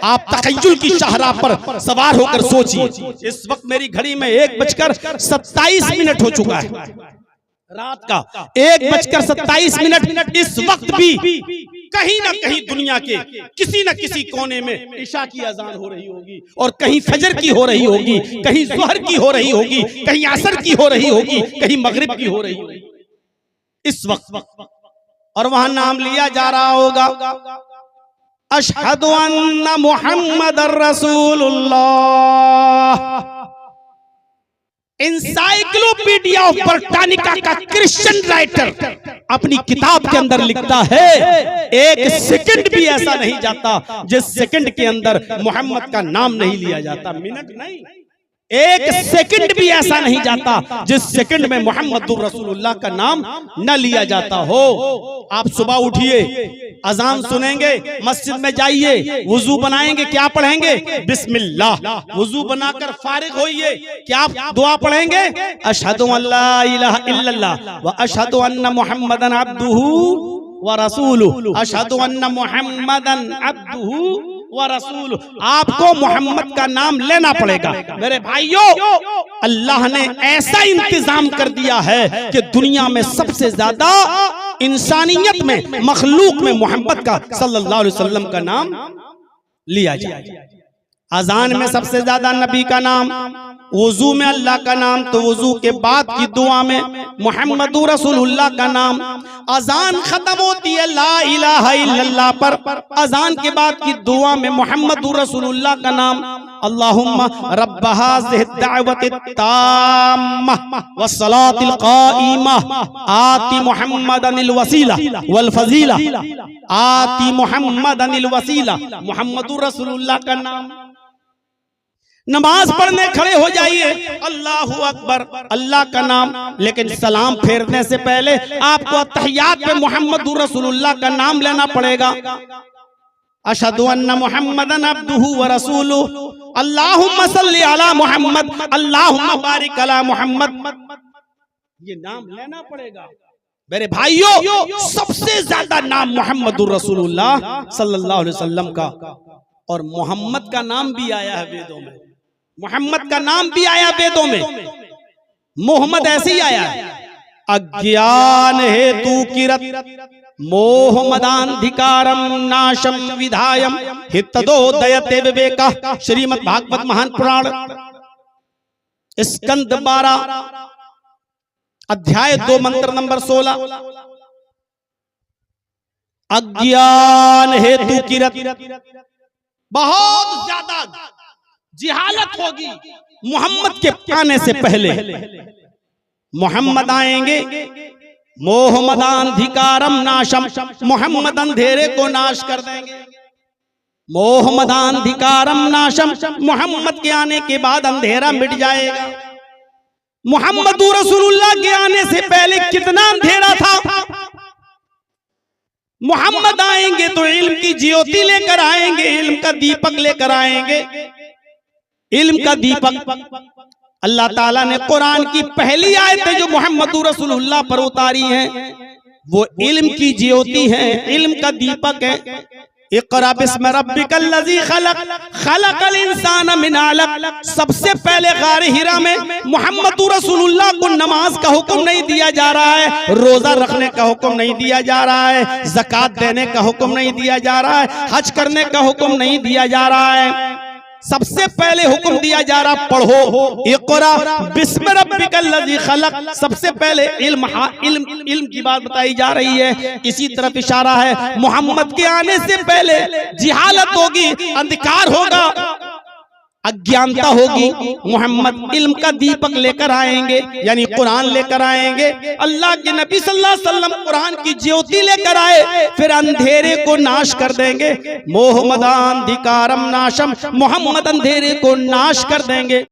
आप तखय्युल की शाहराह पर सवार होकर सोचिए। इस वक्त मेरी घड़ी में 1:27 हो चुका है, रात का 1:27। इस वक्त भी कहीं ना कहीं दुनिया के किसी न किसी कोने में इशा की अजान हो रही होगी, और कहीं फजर की हो रही होगी, कहीं ज़ोहर की हो रही होगी, कहीं असर की हो रही होगी, कहीं मगरिब की हो रही होगी इस वक्त, और वहां नाम लिया जा रहा होगा, अशहदु अन्ना मुहम्मदर रसूलुल्लाह। इंसाइक्लोपीडिया ऑफ ब्रिटानिका का क्रिश्चियन राइटर अपनी किताब के अंदर लिखता है, एक सेकंड भी ऐसा नहीं जाता जिस सेकंड के अंदर मोहम्मद का नाम नहीं लिया जाता, मिनट नहीं, एक सेकंड भी ऐसा नहीं जाता जिस सेकंड में मोहम्मदुर रसूलुल्लाह का नाम न लिया जाता हो। आप सुबह उठिए, अजान सुनेंगे, मस्जिद में जाइए, वुजू बनाएंगे, क्या पढ़ेंगे? बिस्मिल्लाह। वुजू बनाकर फारिग होइए, क्या दुआ पढ़ेंगे? अशहदु अल्ला इलाहा इल्लल्लाह व अशहदु अन्ना मुहम्मदन अब्दुहु व रसूलुहु, अशहदु अन्ना मुहम्मदन अब्दुहु व रसूल। आपको मोहम्मद का नाम लेना पड़ेगा मेरे भाइयों। अल्लाह ने ऐसा इंतजाम कर दिया है कि दुनिया में सबसे ज्यादा इंसानियत में, मखलूक में मोहम्मद का सल्लल्लाहु अलैहि वसल्लम का नाम लिया जाए। अजान में सबसे ज्यादा नबी का नाम, वुजू में अल्लाह का नाम, तो वुजू के बाद की दुआ में मुहम्मदुर रसूलुल्लाह का नाम। अजान खत्म होती है ला इलाहा इल्लल्लाह पर, अजान के बाद की दुआ में मुहम्मदुर रसूलुल्लाह का नाम। अल्लाहुम्मा रब्ब हाज़िहि दावतित ताम्मा वस्सलातिल क़ाइमा आति मुहम्मदनिल वसीला वल फजीला, आति मुहम्मदनिल वसीला, मुहम्मदुर रसूलुल्लाह का नाम। नमाज पढ़ने खड़े हो जाइए, अल्लाहु अकबर, अल्लाह का नाम, लेकिन सलाम फेरने से पहले आपको अत्तहियात में मुहम्मदुर रसूलुल्लाह का नाम लेना पड़ेगा। अशहदु अन्ना मुहम्मदन अब्दुहु व रसूलुहु, अल्लाहुम्मा सल्लि अला मुहम्मद, अल्लाहुम्मा बारिक अला मुहम्मद, ये नाम लेना पड़ेगा मेरे भाइयों। सबसे ज्यादा नाम मुहम्मदुर रसूलुल्लाह सल्लल्लाहु अलैहि वसल्लम का, और मोहम्मद का नाम भी आया है वेदों में, मोहम्मद का नाम भी आया वेदों में, मोहम्मद ऐसे ही आया है। अज्ञान हेतु किरत मोह मदांधिकारम नाशम विधायम हितदोदयते विवेका, श्रीमद् भागवत महान पुराण स्कंद 12 अध्याय 2 मंत्र नंबर 16। अज्ञान हेतु किरत, बहुत ज्यादा जिहालत होगी मोहम्मद के आने से पहले। मोहम्मद आएंगे, मोह मदांधिकारम नाशम, मोहम्मद अंधेरे को नाश कर देंगे। मोह मदांधिकारम नाशम, मोहम्मद के आने के बाद अंधेरा मिट जाएगा। मोहम्मद रसूलुल्लाह के आने से पहले कितना अंधेरा था। मोहम्मद आएंगे तो इल्म की ज्योति लेकर आएंगे, इल्म का दीपक लेकर आएंगे। इल्म का दीपक अल्लाह ताला ने कुरान की पहली आयतें जो मोहम्मद रसूलुल्लाह पर उतारी हैं वो इल्म की ज्योति है, इल्म का दीपक है। इक़रा बिस्मि रब्बिकल लज़ी खलक़, खलक़ल इंसान मिन अलक़। सबसे पहले गारे हिरा में मोहम्मद रसूलुल्लाह को नमाज का हुक्म नहीं दिया जा रहा है, रोजा रखने का हुक्म नहीं दिया जा रहा है, ज़कात देने का हुक्म नहीं दिया जा रहा है, हज करने का हुक्म नहीं दिया जा रहा है। सबसे पहले हुक्म दिया जा रहा पढ़ो, इक़रा बिस्मि रब्बिकल लज़ी खलक़। सबसे पहले इल्म की बात बताई जा रही है। इसी तरफ इशारा है मोहम्मद के आने से पहले जिहालत होगी, अंधकार होगा, अज्ञानता होगी। मोहम्मद इल्म का दीपक लेकर आएंगे, यानी कुरान लेकर आएंगे। अल्लाह के नबी सल्लल्लाहु अलैहि वसल्लम कुरान की ज्योति लेकर आए, फिर अंधेरे को नाश कर देंगे। मोह मदांधिकारम नाशम, मोहम्मद अंधेरे को नाश कर देंगे।